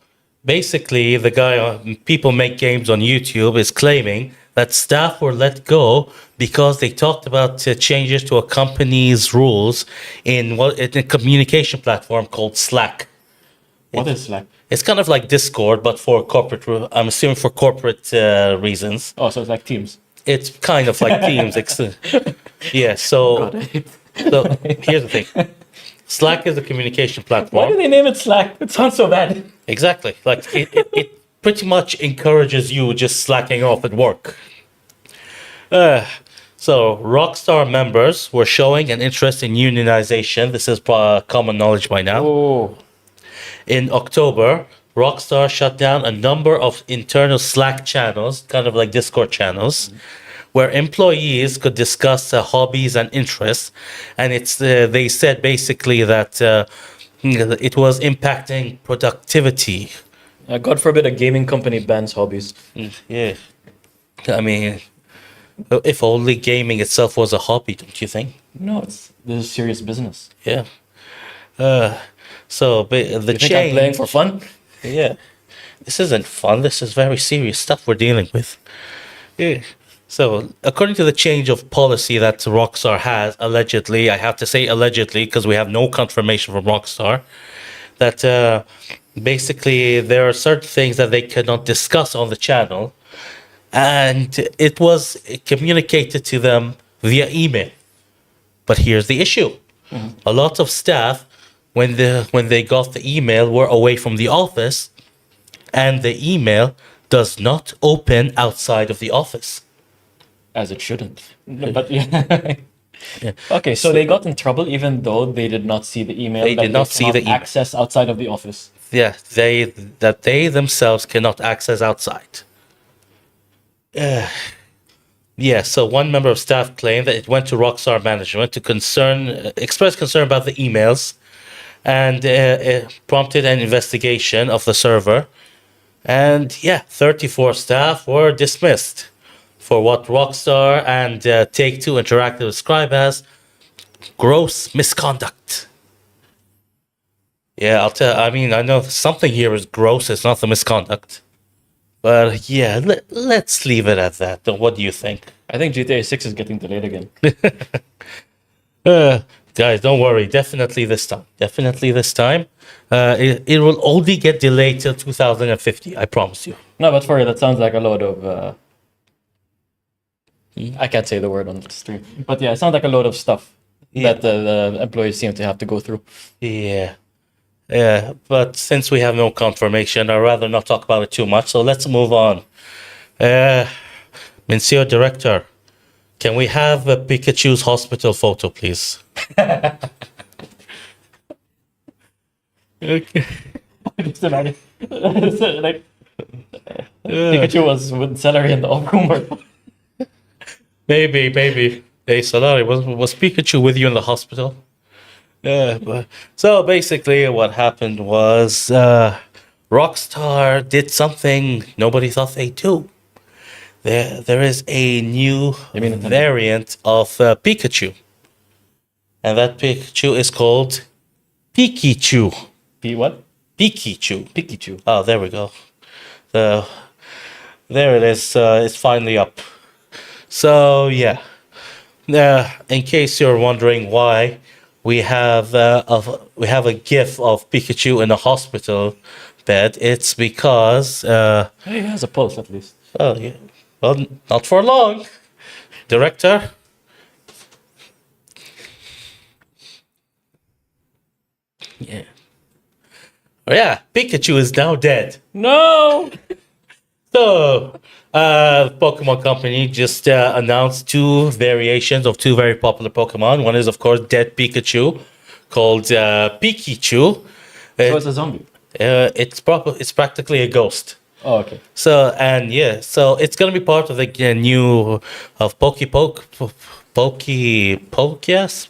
basically, the guy on People Make Games on YouTube is claiming that staff were let go because they talked about changes to a company's rules in a communication platform called Slack. What is Slack? It's kind of like Discord, but for corporate. I'm assuming for corporate reasons. Oh, so it's like Teams. It's kind of like Teams. Yeah. So here's the thing. Slack is a communication platform. Why do they name it Slack? It sounds so bad. Exactly. Like it pretty much encourages you just slacking off at work. So Rockstar members were showing an interest in unionization. This is common knowledge by now. Oh, In October, Rockstar shut down a number of internal Slack channels, kind of like Discord channels, where employees could discuss hobbies and interests. And they said basically that it was impacting productivity. God forbid a gaming company bans hobbies. Yeah. I mean, if only gaming itself was a hobby, don't you think? No, this is serious business. Yeah. So the You think I'm change. playing for fun? Yeah. This isn't fun. This is very serious stuff we're dealing with. Yeah. So, according to the change of policy that Rockstar has, allegedly, I have to say allegedly because we have no confirmation from Rockstar, that basically there are certain things that they cannot discuss on the channel, and it was communicated to them via email. But here's the issue: a lot of staff, when they got the email, were away from the office, and the email does not open outside of the office. As it shouldn't. No, but yeah. Okay, so they got in trouble even though they did not see the email. They that did not see cannot the email. access outside of the office. Yeah, they themselves cannot access outside. Yeah, so one member of staff claimed that it went to Rockstar management to express concern about the emails, and it prompted an investigation of the server. And yeah, 34 staff were dismissed for what Rockstar and Take-Two Interactive describe as gross misconduct. Yeah, I mean, I know something here is gross. It's not the misconduct. But yeah, let's leave it at that. What do you think? I think GTA 6 is getting delayed again. Guys, don't worry. Definitely this time. Definitely this time. It will only get delayed till 2050. I promise you. No, but for you, that sounds like a load of. I can't say the word on the stream, but yeah, it sounds like a load of stuff that the employees seem to have to go through. Yeah. Yeah, but since we have no confirmation, I'd rather not talk about it too much. So let's move on. Monsieur Director, can we have a Pikachu's hospital photo, please? Okay. Just imagine, like Pikachu was with celery in the off room. Maybe. Hey, Solari, was Pikachu with you in the hospital? Yeah, but so basically what happened was Rockstar did something nobody thought they'd do. There is a new variant of Pikachu. And that Pikachu is called Pikachu. What? Pikachu. Pikachu. Oh, there we go. There it is. It's finally up. So yeah. In case you're wondering why we have a GIF of Pikachu in a hospital bed, it's because He has a pulse at least. oh yeah, well, not for long. Director. Yeah. Oh yeah, Pikachu is now dead. No. So, Pokemon Company just announced two variations of two very popular Pokemon. One is, of course, Dead Pikachu, called Pikachu. So it's a zombie. It's practically a ghost. Oh, okay. So so it's gonna be part of the new of Yes.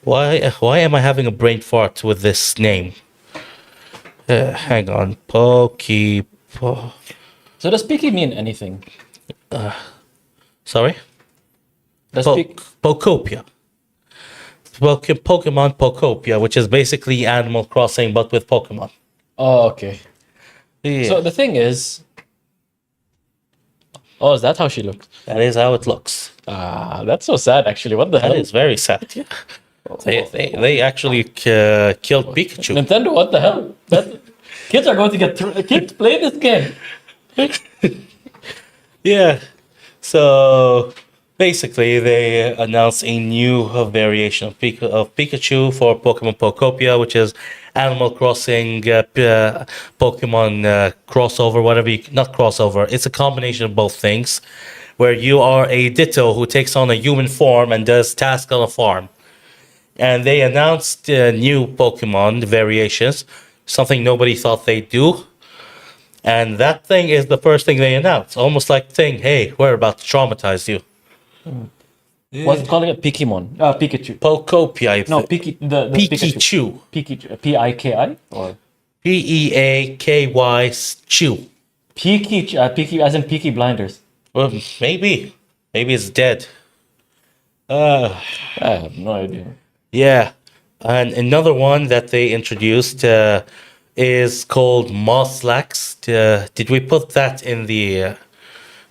Why am I having a brain fart with this name? Hang on, So does Piki mean anything? Sorry, Does Pik- Pokopia. Pokemon Pokopia, which is basically Animal Crossing but with Pokemon. Oh, okay. Yeah, So the thing is, oh, is that how she looks? that is how it looks. Ah, that's so sad. Actually, what the That hell? is very sad. Yeah. They actually killed Pikachu. Nintendo, what the hell? Kids are going to get kids play this game. Yeah. So basically, they announced a new variation of Pikachu for Pokemon Pokopia, which is Animal Crossing Pokemon crossover, not crossover. It's a combination of both things, where you are a Ditto who takes on a human form and does tasks on a farm. And they announced new Pokemon variations, something nobody thought they'd do. And that thing is the first thing they announced. Almost like saying, hey, we're about to traumatize you. What's it calling it? Pokemon. Pikachu. Pokopia. No, the Pikachu. Pikachu. Piki or Peaky Chew. Piki as in Peaky Blinders. Well, maybe. Maybe it's dead. I have no idea. Yeah. And another one that they introduced is called Moslax. Did we put that in the...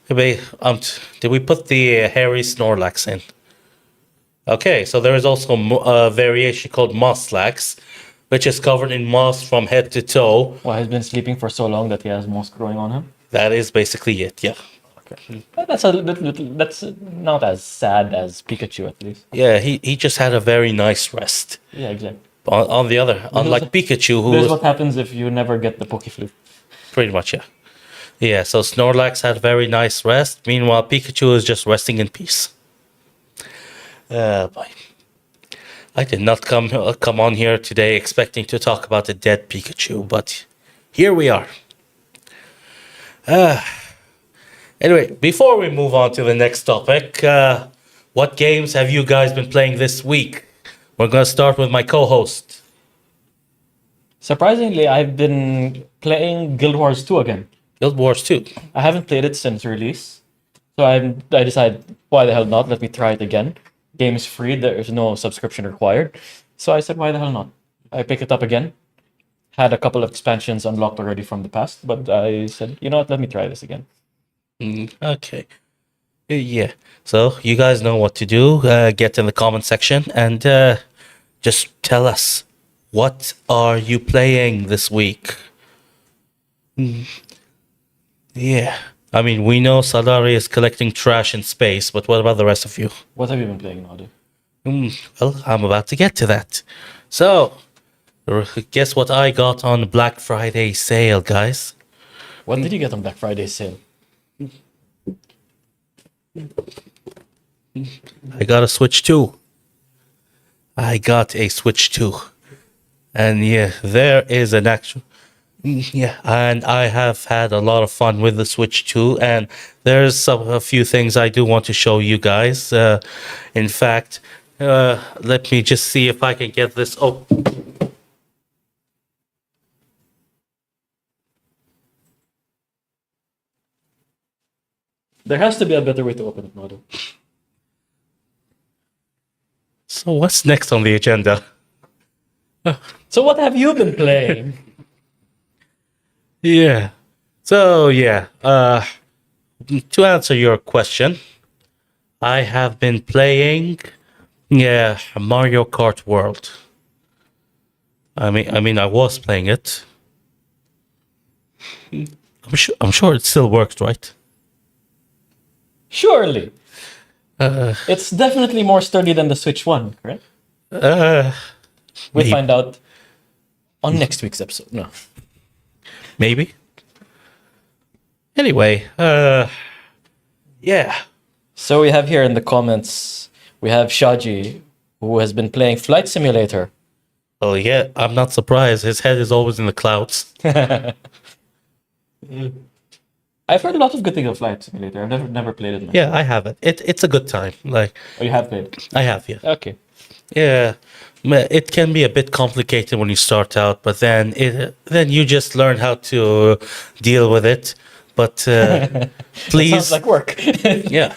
did we put the Harry Snorlax in? Okay, so there is also a variation called Moslax, which is covered in moss from head to toe. Well, he's been sleeping for so long that he has moss growing on him. That is basically it, yeah. Okay. That's that's not as sad as Pikachu, at least. Yeah, he just had a very nice rest. Yeah, exactly. On the other, unlike Pikachu, who This is was what happens if you never get the Pokeflute. pretty much, yeah. Yeah, so Snorlax had a very nice rest. Meanwhile, Pikachu is just resting in peace. Boy. I did not come on here today expecting to talk about the dead Pikachu, but here we are. Anyway, before we move on to the next topic, what games have you guys been playing this week? We're going to start with my co-host. Surprisingly, I've been playing Guild Wars 2 again. Guild Wars 2. I haven't played it since release. So I decided, why the hell not? Let me try it again. Game is free, there is no subscription required. So I said, why the hell not? I picked it up again. had a couple of expansions unlocked already from the past, but I said, you know what, let me try this again. Okay. Yeah. So you guys know what to do. Get in the comment section and just tell us, what are you playing this week? Yeah. I mean, we know Sadari is collecting trash in space, but what about the rest of you? What have you been playing, Nadu? Well, I'm about to get to that. So, guess what I got on Black Friday sale, guys? What did you get on Black Friday sale? I got a Switch 2. I got a Switch 2. And yeah, there is an actual... Yeah, and I have had a lot of fun with the Switch 2, and there's a few things I do want to show you guys. In fact, let me just see if I can get this. Oh, There has to be a better way to open it, Nadu. so what's next on the agenda? So what have you been playing? Yeah. So yeah, to answer your question, I have been playing, Mario Kart World. I was playing it. I'm sure it still works, right? Surely. It's definitely more sturdy than the Switch 1, correct? We'll Maybe. find out on next week's episode. No. Maybe. Anyway, yeah. So we have here in the comments, we have Shaji, who has been playing Flight Simulator. Oh yeah, I'm not surprised. His head is always in the clouds. I've heard a lot of good things of Flight Simulator. I've never played it. Yeah, I have it. It's a good time. Like, Oh, you have played? I have, yeah. Okay. Yeah, it can be a bit complicated when you start out, but then you just learn how to deal with it. But please, Sounds like work. yeah,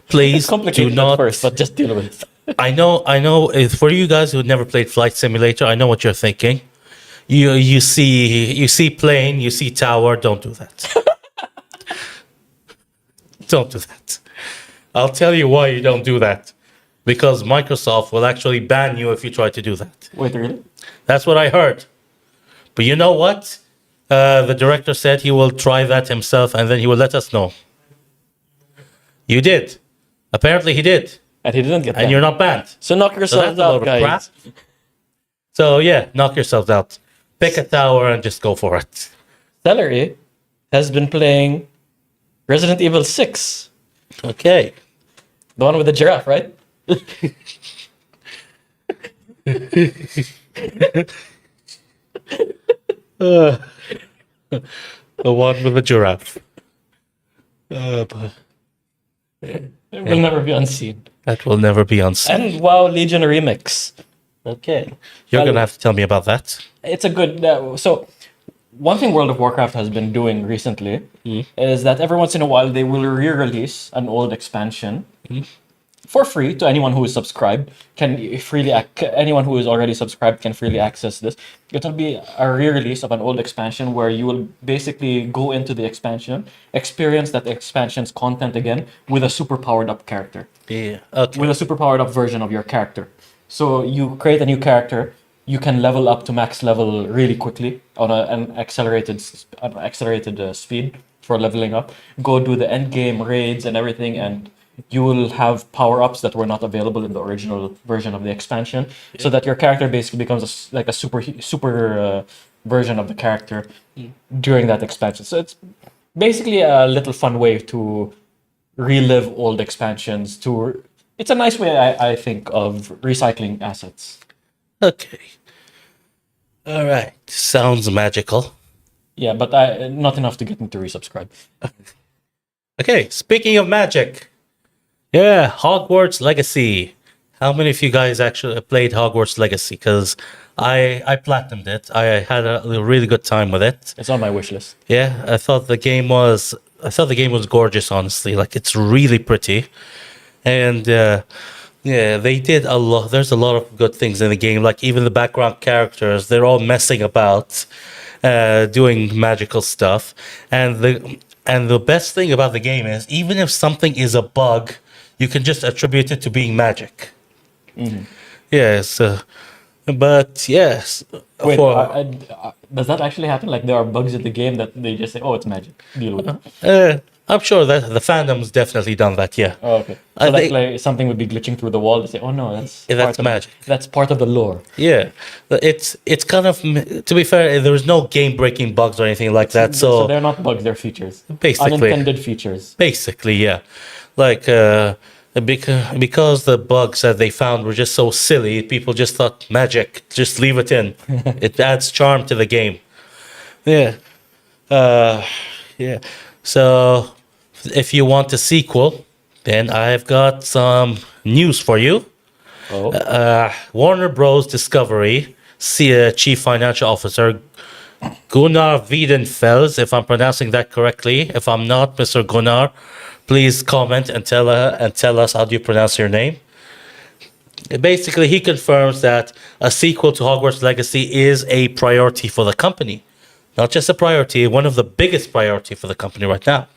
please It's do complicated at not. first, but just deal with it. I know. For you guys who never played Flight Simulator, I know what you're thinking. You see plane, you see tower. Don't do that. Don't do that. I'll tell you why you don't do that. Because Microsoft will actually ban you if you try to do that. Wait, really? That's what I heard. But you know what? The director said he will try that himself and then he will let us know. You did. Apparently he did. And he didn't get that. And you're not banned. So knock So yourselves that's a out, load of crap. guys. So yeah, knock yourselves out. Pick a tower and just go for it. Celery has been playing Resident Evil 6. Okay. The one with the giraffe, right? The one with the giraffe. But It will never be unseen. that will never be unseen. And WoW Legion Remix. Okay. You're going to have to tell me about that. It's a good... so, one thing World of Warcraft has been doing recently is that every once in a while they will re-release an old expansion for free to anyone who is subscribed. Anyone who is already subscribed can freely access this. It'll be a re-release of an old expansion where you will basically go into the expansion, experience that expansion's content again with a super powered up character. Yeah. Okay. With a super powered up version of your character. So you create a new character, you can level up to max level really quickly on an accelerated speed for leveling up. Go do the end game raids and everything, and you will have power-ups that were not available in the original version of the expansion, so that your character basically becomes like a super version of the character during that expansion. So it's basically a little fun way to relive old expansions. It's a nice way, I think, of recycling assets. Okay. All right. Sounds magical. Yeah, but not enough to get me to resubscribe. Okay. Speaking of magic. Yeah, Hogwarts Legacy. How many of you guys actually played Hogwarts Legacy? Because I platinumed it. I had a really good time with it. It's on my wish list. Yeah, I thought the game was gorgeous. Honestly, like it's really pretty, and Yeah, they did a lot. There's a lot of good things in the game. Like even the background characters, they're all messing about, doing magical stuff. And the best thing about the game is even if something is a bug, you can just attribute it to being magic. Yes, but yes, Wait, for does that actually happen? Like there are bugs in the game that they just say, "Oh, it's magic." Deal with it. I'm sure that the fandom's definitely done that. Yeah, Oh, okay. I So like, think- something would be glitching through the wall. They say, "Oh no, that's Yeah, that's part of magic." That's part of the lore." yeah. It's kind of, to be fair, there was no game breaking bugs or anything like that. So So they're not bugs; they're features. Basically. Unintended features. basically, yeah, like because the bugs that they found were just so silly, people just thought magic, just leave it in. It adds charm to the game. Yeah. Yeah. So if you want a sequel, then I've got some news for you. Oh, Warner Bros. Discovery Chief Financial Officer Gunnar Wiedenfels, if I'm pronouncing that correctly. If I'm not, Mr. Gunnar, please comment and tell us how do you pronounce your name. Basically, he confirms that a sequel to Hogwarts Legacy is a priority for the company. Not just a priority, one of the biggest priority for the company right now.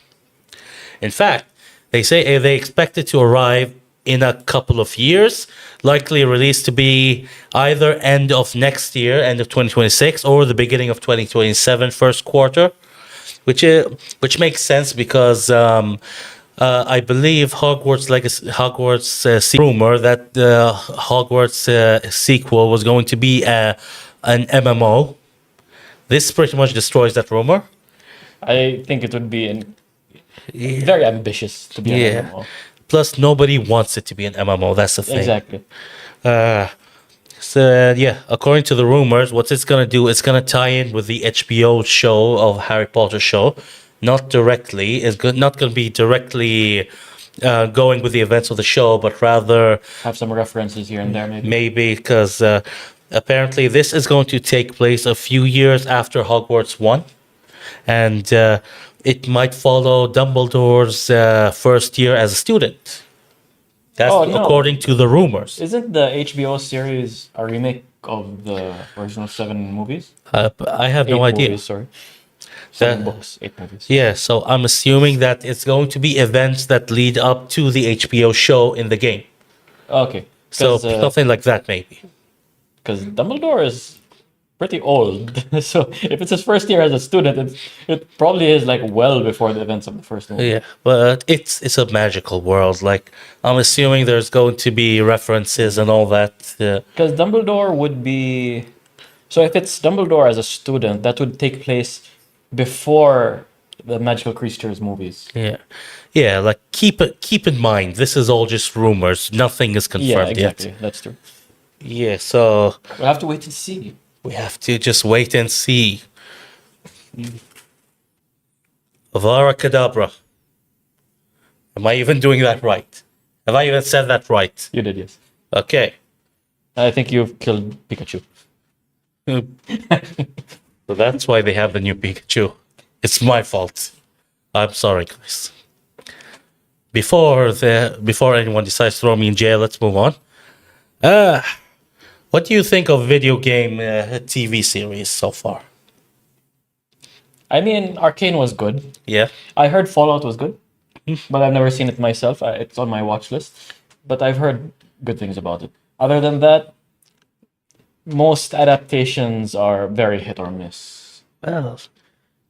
In fact, they say they expect it to arrive in a couple of years, likely released to be either end of next year, end of 2026, or the beginning of 2027, first quarter, which makes sense because I believe Hogwarts Legacy, rumor that the Hogwarts sequel was going to be an MMO. This pretty much destroys that rumor. I think it would be very ambitious to be an Yeah. MMO. Plus, nobody wants it to be an MMO. That's the thing. Exactly. So yeah, according to the rumors, what it's gonna do, it's gonna tie in with the HBO show of Harry Potter show, not directly. Not gonna be directly going with the events of the show, but rather Have some references here and there, maybe. maybe because apparently this is going to take place a few years after Hogwarts 1, and it might follow Dumbledore's first year as a student. That's Oh, no. according to the rumors. Isn't the HBO series a remake of the original 7 movies? I have no 8 idea. movies, sorry. 7 That- books, 8 movies. Yeah, so I'm assuming that it's going to be events that lead up to the HBO show in the game. Okay. So Because something like that, maybe. Dumbledore is pretty old. So if it's his first year as a student, it probably is like well before the events of the first movie. Yeah, but it's a magical world. Like I'm assuming there's going to be references and all that. Because Dumbledore would be. So if it's Dumbledore as a student, that would take place before the Magical Creatures movies. Yeah. Like keep in mind, this is all just rumors. Nothing is Yeah, confirmed exactly. yet. That's true. Yeah, so We'll have to wait and see. we have to just wait and see. Avara Kedavra. Am I even doing that right? Have I even said that right? You did, yes. Okay. I think you've killed Pikachu. So that's why they have the new Pikachu. It's my fault. I'm sorry, guys. Before anyone decides to throw me in jail, let's move on. What do you think of video game TV series so far? I mean, Arcane was good. Yeah. I heard Fallout was good, but I've never seen it myself. It's on my watch list, but I've heard good things about it. Other than that, most adaptations are very hit or miss. Well,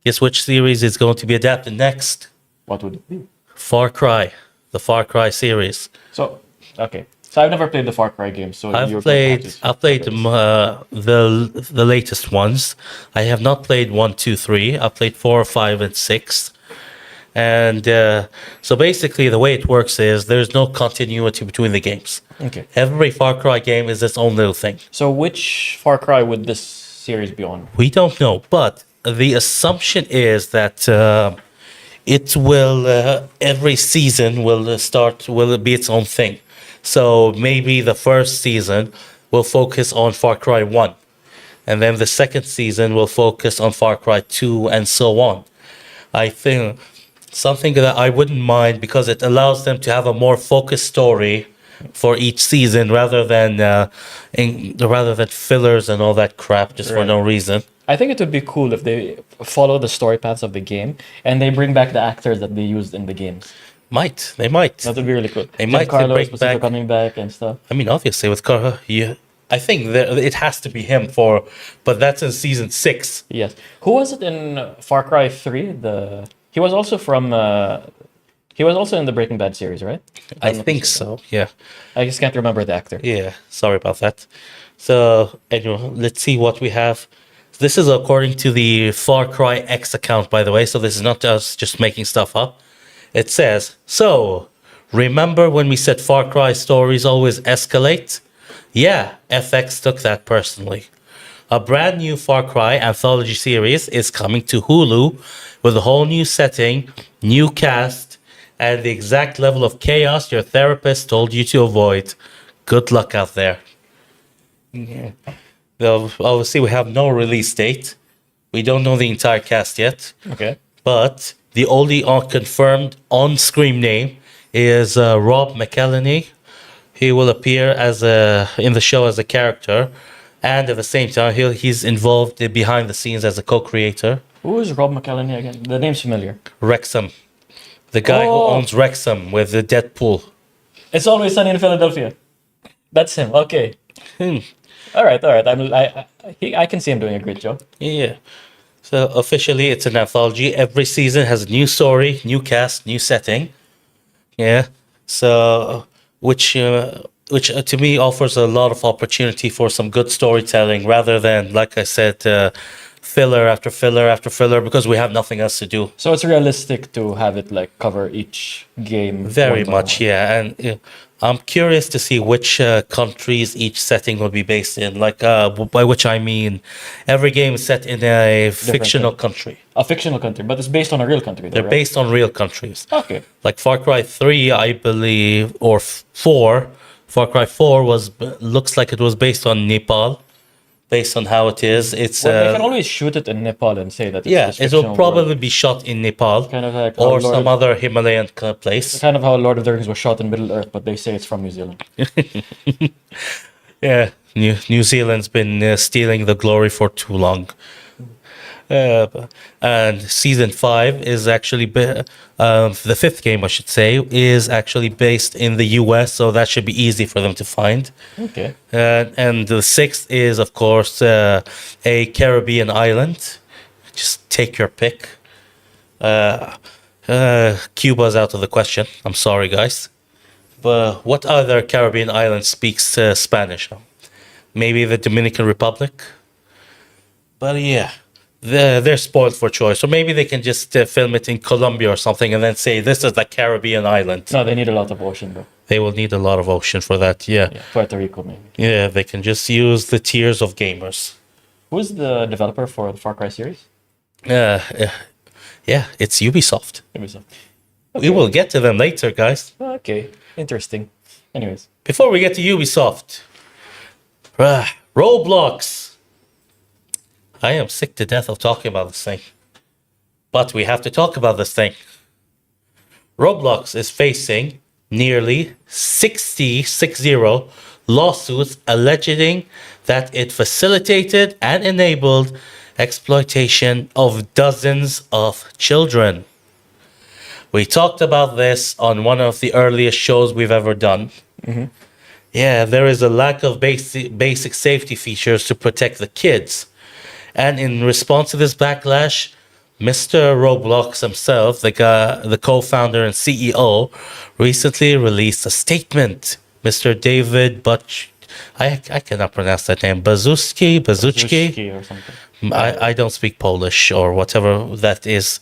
guess which series is going to be adapted next? What would it be? Far Cry, the Far Cry series. So, okay. So I've never played the Far Cry games. So I've you're played going to have the latest ones. I have not played 1, 2, 3. I've played 4, 5, and 6. And so basically, the way it works is there's no continuity between the games. Okay. Every Far Cry game is its own little thing. So which Far Cry would this series be on? We don't know, but the assumption is that it will every season will be its own thing. So maybe the first season will focus on Far Cry 1, and then the second season will focus on Far Cry 2, and so on. I think something that I wouldn't mind because it allows them to have a more focused story for each season rather than fillers and all that crap just for Right. no reason. I think it would be cool if they follow the story paths of the game and they bring back the actors that they used in the games. They might. That would be really cool. They might Giancarlo bring Esposito back- coming back and stuff. I mean, obviously with I think it has to be him but that's in season 6. Yes. Who was it in Far Cry 3? He was also from he was also in the Breaking Bad series, right? I think so. Yeah. I just can't remember the actor. Yeah, sorry about that. So, anyway, let's see what we have. This is according to the Far Cry X account, by the way, so this is not us just making stuff up. It says, so, remember when we said Far Cry stories always escalate? Yeah, FX took that personally. A brand new Far Cry anthology series is coming to Hulu with a whole new setting, new cast, and the exact level of chaos your therapist told you to avoid. Good luck out there. Yeah. Though, obviously, we have no release date. We don't know the entire cast yet. Okay. But the only confirmed on-screen name is Rob McElhenney. He will appear in the show as a character, and at the same time, he's involved behind the scenes as a co-creator. Who is Rob McElhenney again? The name's familiar. Wrexham, the guy who Oh. owns Wrexham with the Deadpool. It's Always Sunny in Philadelphia. That's him. Okay. Hmm. All right. I can see him doing a great job. Yeah. So officially, it's an anthology. Every season has a new story, new cast, new setting. Yeah. So, which to me offers a lot of opportunity for some good storytelling, rather than, like I said, filler after filler after filler, because we have nothing else to do. So it's realistic to have it like cover each game. Very one by much, one. yeah. And I'm curious to see which countries each setting will be based in. Like, by which I mean, every game is set in a fictional country. A fictional country, but it's based on a real country. Though, They're right? based on real countries. Okay. Like Far Cry 3, I believe, or 4. Far Cry 4 looks like it was based on Nepal, based on how it is. It's Well, they can always shoot it in Nepal and say that it's yeah, this it will fictional probably world. be shot in Nepal Kind of like how or Lord some of- other Himalayan place. kind of how Lord of the Rings was shot in Middle Earth, but they say it's from New Zealand. Yeah, New Zealand's been stealing the glory for too long. And season 5 is actually the 5th game, I should say, is actually based in the US, so that should be easy for them to find. Okay. And the 6th is, of course, a Caribbean island. Just take your pick. Cuba's out of the question. I'm sorry, guys. But what other Caribbean island speaks Spanish? Maybe the Dominican Republic? But yeah, they're spoiled for choice. So maybe they can just film it in Colombia or something and then say, this is the Caribbean island. No, they need a lot of ocean, bro. They will need a lot of ocean for that, yeah. Yeah, Puerto Rico, maybe. Yeah, they can just use the tears of gamers. Who's the developer for the Far Cry series? Yeah, it's Ubisoft. Ubisoft. We will get to them later, guys. Okay, interesting. Anyways, Before we get to Ubisoft, Roblox. I am sick to death of talking about this thing. But we have to talk about this thing. Roblox is facing nearly 60 lawsuits alleging that it facilitated and enabled exploitation of dozens of children. We talked about this on one of the earliest shows we've ever done. Yeah, there is a lack of basic safety features to protect the kids. And in response to this backlash, Mr. Roblox himself, the co-founder and CEO, recently released a statement. Mr. David I cannot pronounce that name. Bazucki? Zushki or something. I don't speak Polish or whatever that is.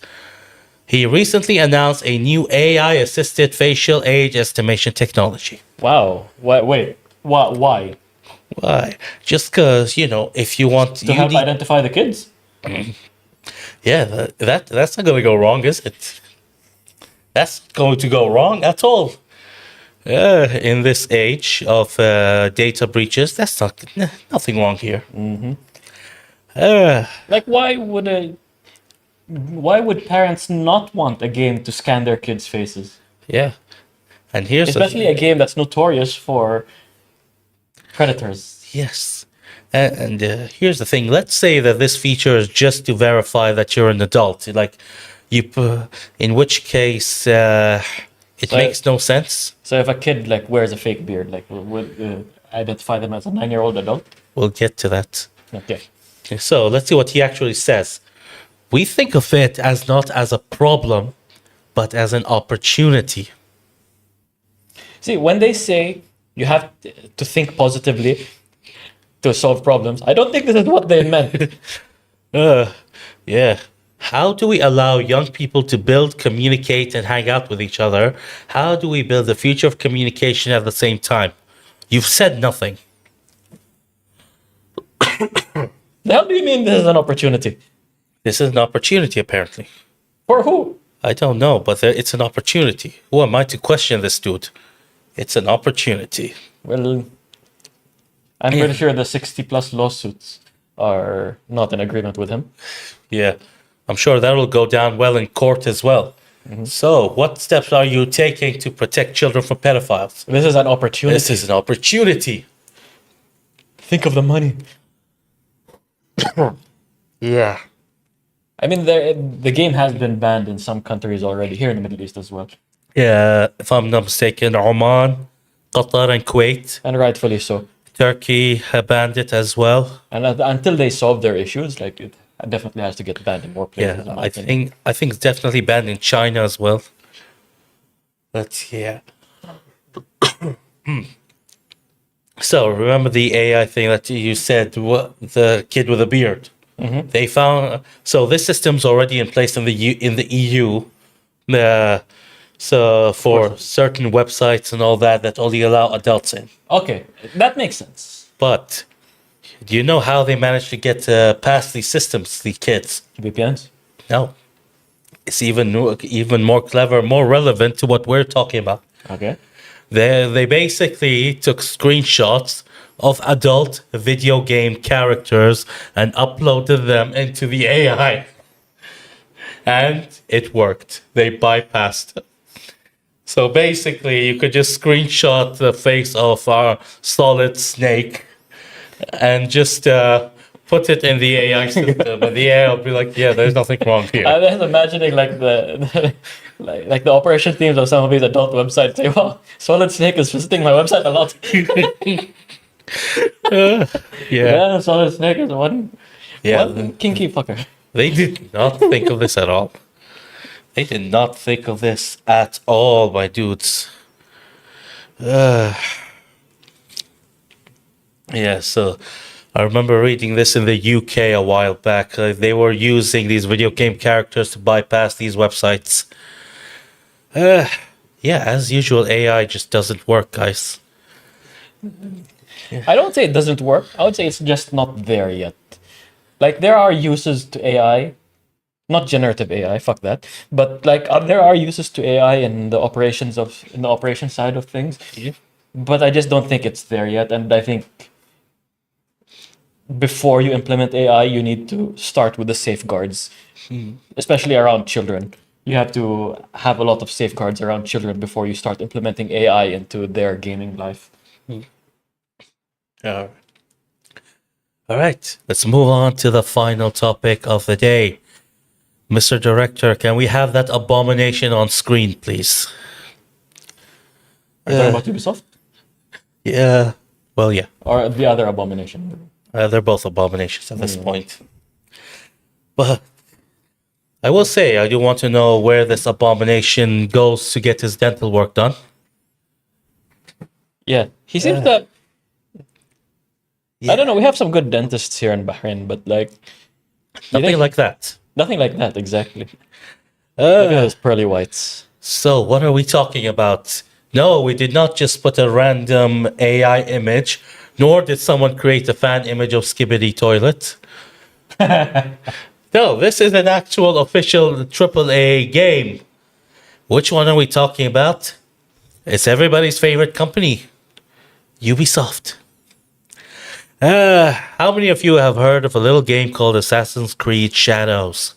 He recently announced a new AI-assisted facial age estimation technology. Wow. Wait. Why? Why? Just because, if you want... To help identify the kids? Yeah, that's not going to go wrong, is it? That's going to go wrong at all. In this age of data breaches, that's nothing wrong here. Like, why would parents not want a game to scan their kids' faces? Yeah. And here's Especially a game that's notorious for predators. yes. And here's the thing. Let's say that this feature is just to verify that you're an adult. Like, in which case it So- makes no sense. So if a kid like wears a fake beard, like would identify them as a 9-year-old adult? We'll get to that. Okay. Okay, so let's see what he actually says. We think of it as not as a problem, but as an opportunity. See, when they say you have to think positively to solve problems, I don't think this is what they meant. Yeah. How do we allow young people to build, communicate, and hang out with each other? How do we build the future of communication at the same time? You've said nothing. The hell do you mean this is an opportunity? This is an opportunity, apparently. For who? I don't know, but it's an opportunity. Who am I to question this dude? It's an opportunity. Well, I'm pretty sure the 60 plus lawsuits are not in agreement with him. Yeah, I'm sure that'll go down well in court as well. So, what steps are you taking to protect children from pedophiles? This is an opportunity. This is an opportunity. Think of the money. Yeah. I mean, the game has been banned in some countries already, here in the Middle East as well. Yeah, if I'm not mistaken, Oman, Qatar, and Kuwait. And rightfully so. Turkey banned it as well. And until they solve their issues, like it definitely has to get banned in more places. Yeah, in my I opinion. think it's definitely banned in China as well. But yeah. So remember the AI thing that you said, the kid with a beard. They found so this system's already in place in the EU. So for certain websites and all that only allow adults in. Okay, that makes sense. But do you know how they managed to get past these systems, these kids? VPNs? No. It's even more clever, more relevant to what we're talking about. Okay. They basically took screenshots of adult video game characters and uploaded them into the AI. And it worked. They bypassed it. So basically, you could just screenshot the face of our Solid Snake and just put it in the AI system. And the AI will be like, yeah, there's nothing wrong here. I'm just imagining like the like the operation teams of some of these adult websites say, "Wow, Solid Snake is visiting my website a lot." Yeah, Solid Snake is one kinky fucker. They did not think of this at all. They did not think of this at all, my dudes. Yeah, so I remember reading this in the UK a while back. They were using these video game characters to bypass these websites. Yeah, as usual, AI just doesn't work, guys. I don't say it doesn't work. I would say it's just not there yet. Like there are uses to AI, not generative AI. Fuck that. But like there are uses to AI in the operation side of things. Yeah. But I just don't think it's there yet. And I think before you implement AI, you need to start with the safeguards, especially around children. You have to have a lot of safeguards around children before you start implementing AI into their gaming life. All right, let's move on to the final topic of the day. Mr. Director, can we have that abomination on screen, please? Are you talking about Ubisoft? Yeah, well, yeah. Or the other abomination? They're both abominations at this point. But I will say, I do want to know where this abomination goes to get his dental work done. Yeah, he seems to. I don't know. We have some good dentists here in Bahrain, but like Nothing like that. nothing like that exactly. Look at those pearly whites. So, what are we talking about? No, we did not just put a random AI image, nor did someone create a fan image of Skibbity Toilet. No, this is an actual official AAA game. Which one are we talking about? It's everybody's favorite company, Ubisoft. How many of you have heard of a little game called Assassin's Creed Shadows?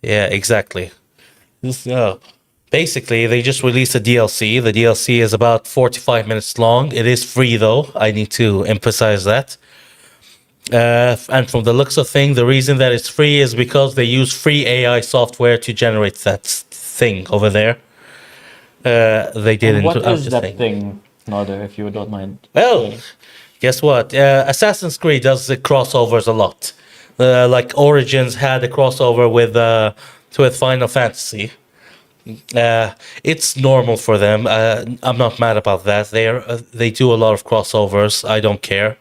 Yeah, exactly. So, basically, they just released a DLC. The DLC is about 45 minutes long. It is free, though. I need to emphasize that. And from the looks of things, the reason that it's free is because they use free AI software to generate that thing over there. They And didn't. what I'm is just that saying. thing, Nodder, if you don't mind? Well, guess what? Assassin's Creed does the crossovers a lot. Like Origins had a crossover with Final Fantasy. It's normal for them. I'm not mad about that. They do a lot of crossovers. I don't care.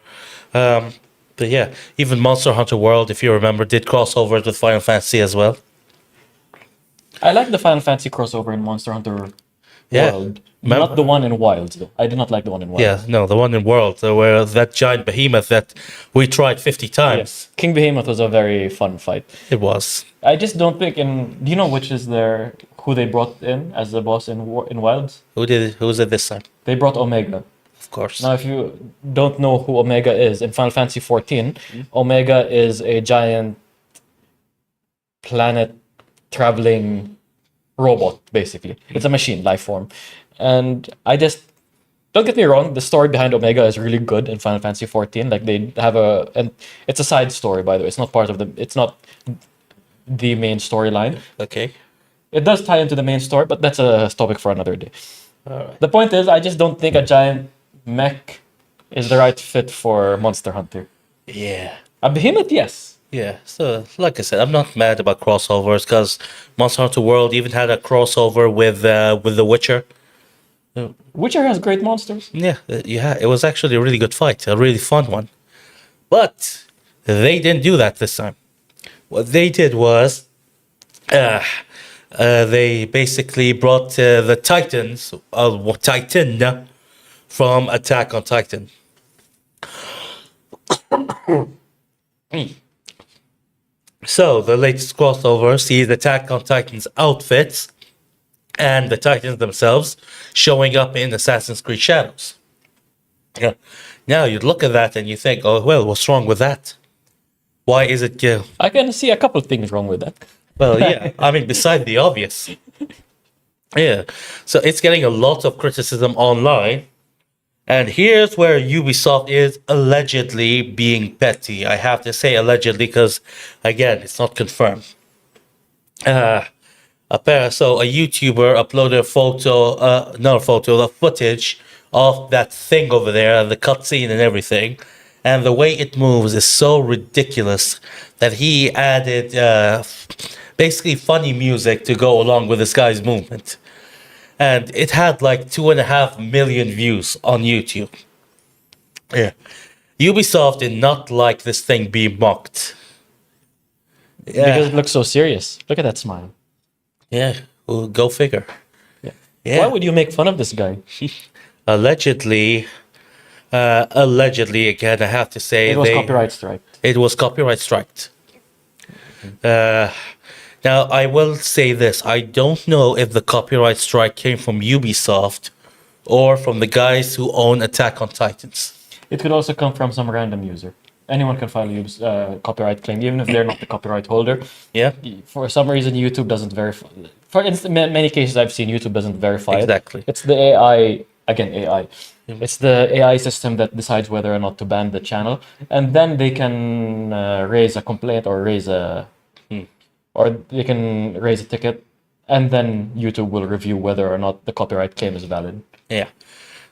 But yeah, even Monster Hunter World, if you remember, did crossovers with Final Fantasy as well. I like the Final Fantasy crossover in Monster Hunter Yeah. World. Remember- Not the one in Wilds, though. I did not like the one in Wilds. Yeah, no, the one in World, where that giant behemoth that we tried 50 times. Yes. King Behemoth was a very fun fight. It was. I just don't think in. Do you know which is who they brought in as the boss in Wilds? Who was it this time? They brought Omega. Of course. Now, if you don't know who Omega is, in Final Fantasy 14, Omega is a giant planet traveling robot, basically. It's a machine, life form. And I just don't get me wrong, the story behind Omega is really good in Final Fantasy 14. Like they have and it's a side story, by the way. It's not the main storyline. Okay. It does tie into the main story, but that's a topic for another day. Alright. The point is, I just don't think a giant mech is the right fit for Monster Hunter. Yeah. A behemoth, yes. Yeah. So, like I said, I'm not mad about crossovers because Monster Hunter World even had a crossover with The Witcher. Witcher has great monsters. Yeah, it was actually a really good fight, a really fun one. But they didn't do that this time. What they did was they basically brought the Titans, Titan, from Attack on Titan. So the latest crossover sees Attack on Titan's outfits and the Titans themselves showing up in Assassin's Creed Shadows. Yeah. Now you look at that and you think, oh well, what's wrong with that? Why is it? I can see a couple of things wrong with that. Well, yeah. I mean, beside the obvious. Yeah. So it's getting a lot of criticism online. And here's where Ubisoft is allegedly being petty. I have to say allegedly because, again, it's not confirmed. So a YouTuber uploaded the footage of that thing over there, the cutscene and everything. And the way it moves is so ridiculous that he added basically funny music to go along with this guy's movement. And it had like 2.5 million views on YouTube. Yeah. Ubisoft did not like this thing being mocked. Yeah. Because it looks so serious. Look at that smile. Yeah, well, go figure. Yeah. Yeah. Why would you make fun of this guy? Allegedly, again, I have to say It was copyright strike. It was copyright striked. Now, I will say this. I don't know if the copyright strike came from Ubisoft or from the guys who own Attack on Titans. It could also come from some random user. Anyone can file a copyright claim, even if they're not the copyright holder. Yeah, For some reason, YouTube doesn't verify. For instance, many cases I've seen, YouTube doesn't verify exactly. it. It's the AI, again, AI. It's the AI system that decides whether or not to ban the channel. And then they can raise a complaint or they can raise a ticket. And then YouTube will review whether or not the copyright claim is valid. Yeah.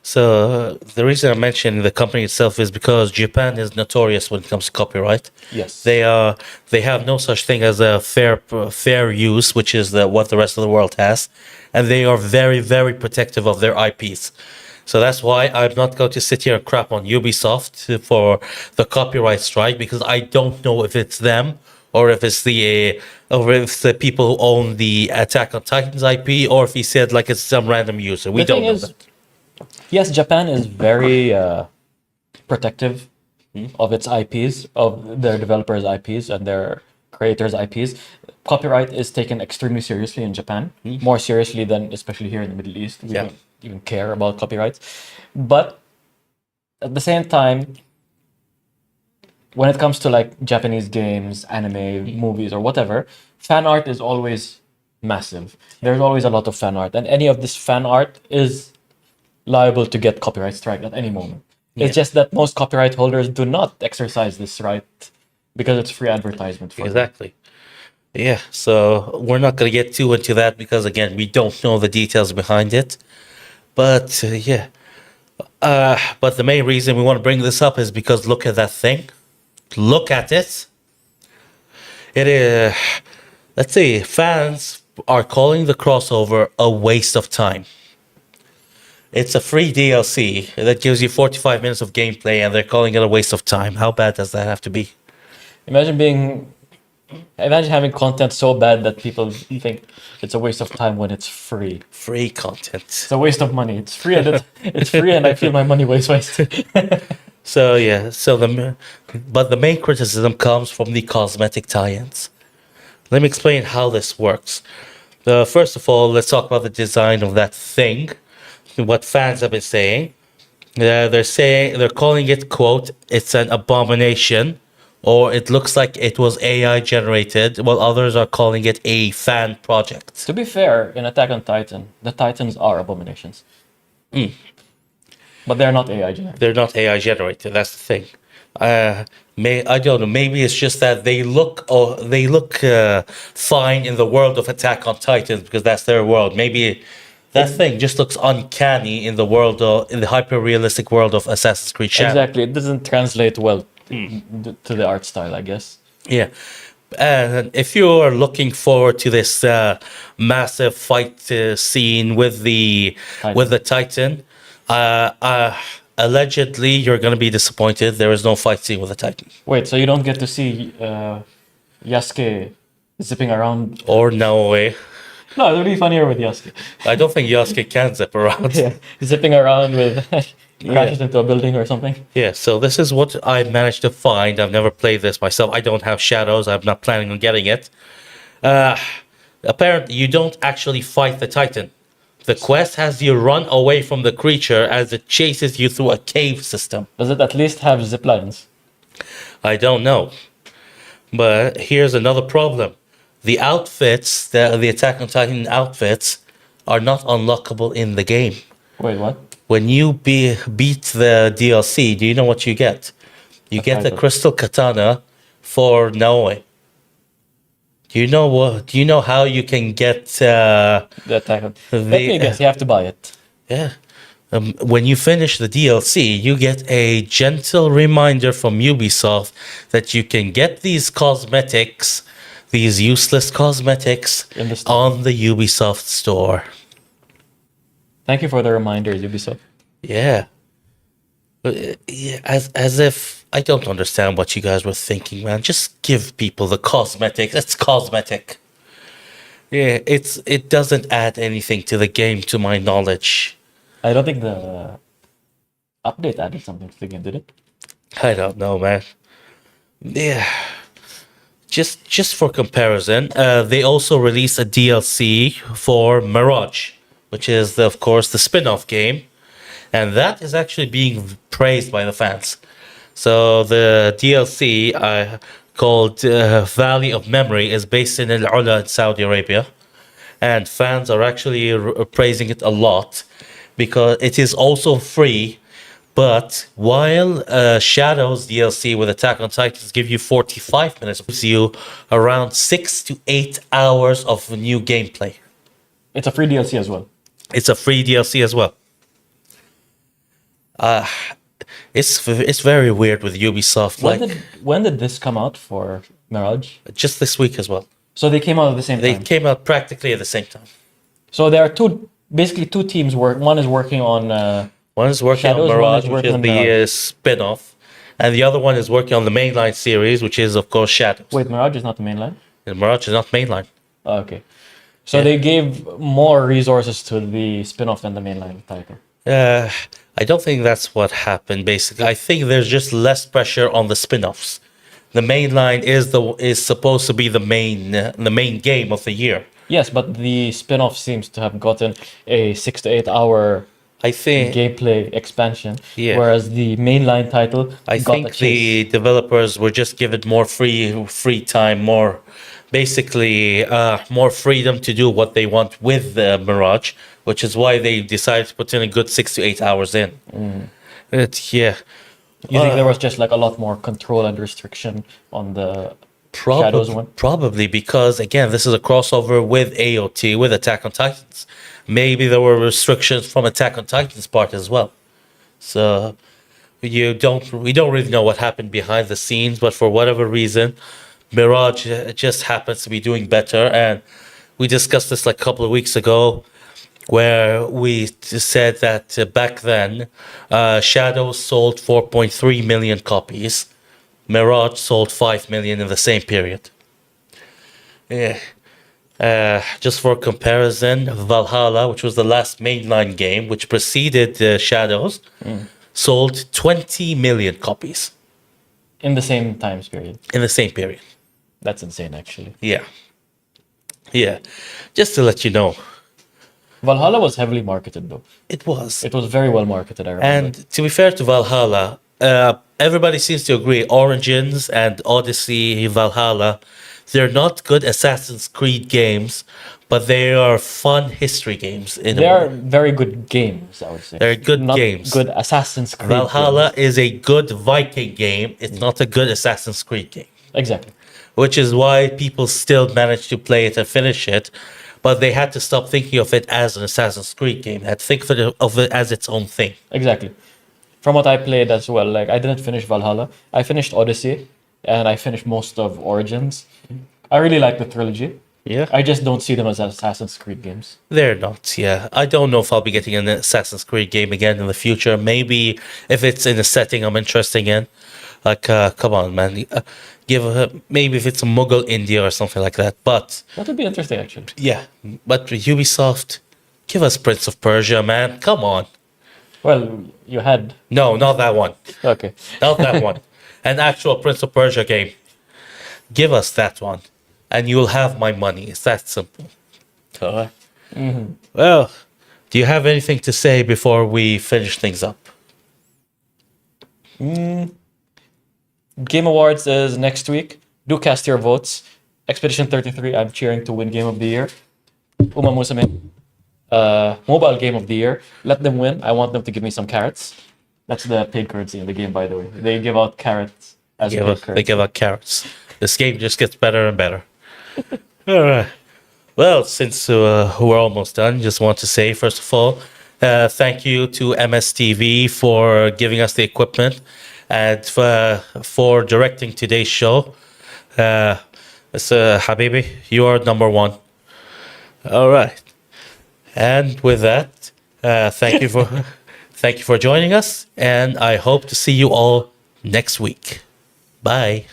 So the reason I mention the company itself is because Japan is notorious when it comes to copyright. Yes. They have no such thing as a fair use, which is what the rest of the world has, and they are very, very protective of their IPs. So that's why I'm not going to sit here and crap on Ubisoft for the copyright strike, because I don't know if it's them or if it's the people who own the Attack on Titans IP, or if he said like it's some random user. We don't know that. Yes, Japan is very protective of its IPs, of their developers' IPs and their creators' IPs. Copyright is taken extremely seriously in Japan, more seriously than especially here in the Middle East. We don't even care about copyrights. But at the same time, when it comes to like Japanese games, anime, movies, or whatever, fan art is always massive. There's always a lot of fan art, and any of this fan art is liable to get copyright strike at any moment. It's Yeah. just that most copyright holders do not exercise this right because it's free advertisement for them. Exactly. Yeah, so we're not going to get too into that because, again, we don't know the details behind it. But yeah, but the main reason we want to bring this up is because look at that thing. Look at it. It is, let's say, fans are calling the crossover a waste of time. It's a free DLC that gives you 45 minutes of gameplay, and they're calling it a waste of time. How bad does that have to be? Imagine having content so bad that people think it's a waste of time when it's free. Free content. It's a waste of money. It's free and it's free, and I feel my money wasted. So yeah, but the main criticism comes from the cosmetic tie-ins. Let me explain how this works. First of all, let's talk about the design of that thing. What fans have been saying. They're calling it, quote, it's an abomination, or it looks like it was AI generated, while others are calling it a fan project. To be fair, in Attack on Titan, the Titans are abominations. But they're not AI generated. They're not AI generated. That's the thing. I don't know. Maybe it's just that they look fine in the world of Attack on Titans because that's their world. Maybe that thing just looks uncanny in the hyper realistic world of Assassin's Creed Shadow. Exactly. It doesn't translate well to the art style, I guess. Yeah. And if you're looking forward to this massive fight scene with the Titan, allegedly you're going to be disappointed. There is no fight scene with the Titan. Wait, so you don't get to see Yasuke zipping around? Or Naoe. No, it would be funnier with Yasuke. I don't think Yasuke can zip around. Yeah, zipping around with crashes into a building or something. Yeah, so this is what I managed to find. I've never played this myself. I don't have shadows. I'm not planning on getting it. Apparently, you don't actually fight the Titan. The quest has you run away from the creature as it chases you through a cave system. Does it at least have zip lines? I don't know. But here's another problem. The outfits, the Attack on Titan outfits, are not unlockable in the game. Wait, what? When you beat the DLC, do you know what you get? You get the crystal katana for Naoe. Do you know how you can get The attack. Let me guess, you have to buy it. Yeah. When you finish the DLC, you get a gentle reminder from Ubisoft that you can get these cosmetics, these useless cosmetics, In the store. on the Ubisoft store. Thank you for the reminder, Ubisoft. Yeah. As if I don't understand what you guys were thinking, man. Just give people the cosmetics. It's cosmetic. Yeah, it doesn't add anything to the game, to my knowledge. I don't think the update added something to the game, did it? I don't know, man. Yeah. Just for comparison, they also released a DLC for Mirage, which is, of course, the spin-off game. And that is actually being praised by the fans. So the DLC called Valley of Memory is based in Al Ula in Saudi Arabia. And fans are actually praising it a lot because it is also free. But while Shadows DLC with Attack on Titans give you 45 minutes, it gives you around 6 to 8 hours of new gameplay. It's a free DLC as well. It's a free DLC as well. It's very weird with Ubisoft. When did this come out for Mirage? Just this week as well. So they came out at the same They time. came out practically at the same time. So there are basically two teams one is working on One is working Shadows, on one Mirage, is which working is on the Mirage. spin-off, and the other one is working on the mainline series, which is of course Shadows. Wait, Mirage is not the main line? And Mirage is not mainline. Oh, okay. So Yeah. they gave more resources to the spin-off than the mainline title. I don't think that's what happened. Basically, I think there's just less pressure on the spin-offs. The mainline is supposed to be the main game of the year. Yes, but the spin-off seems to have gotten a 6 to 8 hour I think gameplay expansion, Yeah. whereas the mainline title I got a think chase. the developers were just given more free time, basically more freedom to do what they want with the Mirage, which is why they decided to put in a good 6 to 8 hours in. Yeah. You think there was just like a lot more control and restriction on the Shadows one? Probably because, again, this is a crossover with AOT, with Attack on Titans. Maybe there were restrictions from Attack on Titans part as well. So we don't really know what happened behind the scenes, but for whatever reason, Mirage just happens to be doing better. And we discussed this like a couple of weeks ago, where we said that back then, Shadows sold 4.3 million copies. Mirage sold 5 million in the same period. Yeah. Just for comparison, Valhalla, which was the last mainline game, which preceded Shadows, sold 20 million copies In the same time period. in the same period. That's insane, actually. Yeah. Yeah. Just to let you know, Valhalla was heavily marketed, though. it was. It was very well marketed, I remember. And to be fair to Valhalla, everybody seems to agree Origins and Odyssey, Valhalla, they're not good Assassin's Creed games, but they are fun history games. In They a are way. very good games, I would say. They're good Not games. good Assassin's Creed Valhalla games. is a good Viking game. It's not a good Assassin's Creed game, Exactly. which is why people still manage to play it and finish it. But they had to stop thinking of it as an Assassin's Creed game. They had to think of it as its own thing. Exactly. From what I played as well, like I didn't finish Valhalla. I finished Odyssey and I finished most of Origins. I really like the trilogy. Yeah. I just don't see them as Assassin's Creed games. They're not, yeah. I don't know if I'll be getting an Assassin's Creed game again in the future. Maybe if it's in a setting I'm interested in. Like, come on, man. Maybe if it's a Mughal India or something like that. But, That would be interesting, actually. yeah. But Ubisoft, give us Prince of Persia, man. Come on. Well, you had. No, not that one. Okay. Not that one. An actual Prince of Persia game. Give us that one. And you'll have my money. It's that simple. Alright. Well, do you have anything to say before we finish things up? Game Awards is next week. Do cast your votes. Expedition 33, I'm cheering to win Game of the Year. Uma Musume, Mobile Game of the Year. Let them win. I want them to give me some carrots. That's the paid currency in the game, by the way. They give out carrots as paid They currency. give out carrots. This game just gets better and better. All right. Well, since we're almost done, just want to say, first of all, thank you to MSTV for giving us the equipment and for directing today's show. Habibi, you are number one. All right. And with that, thank you for joining us, and I hope to see you all next week. Bye.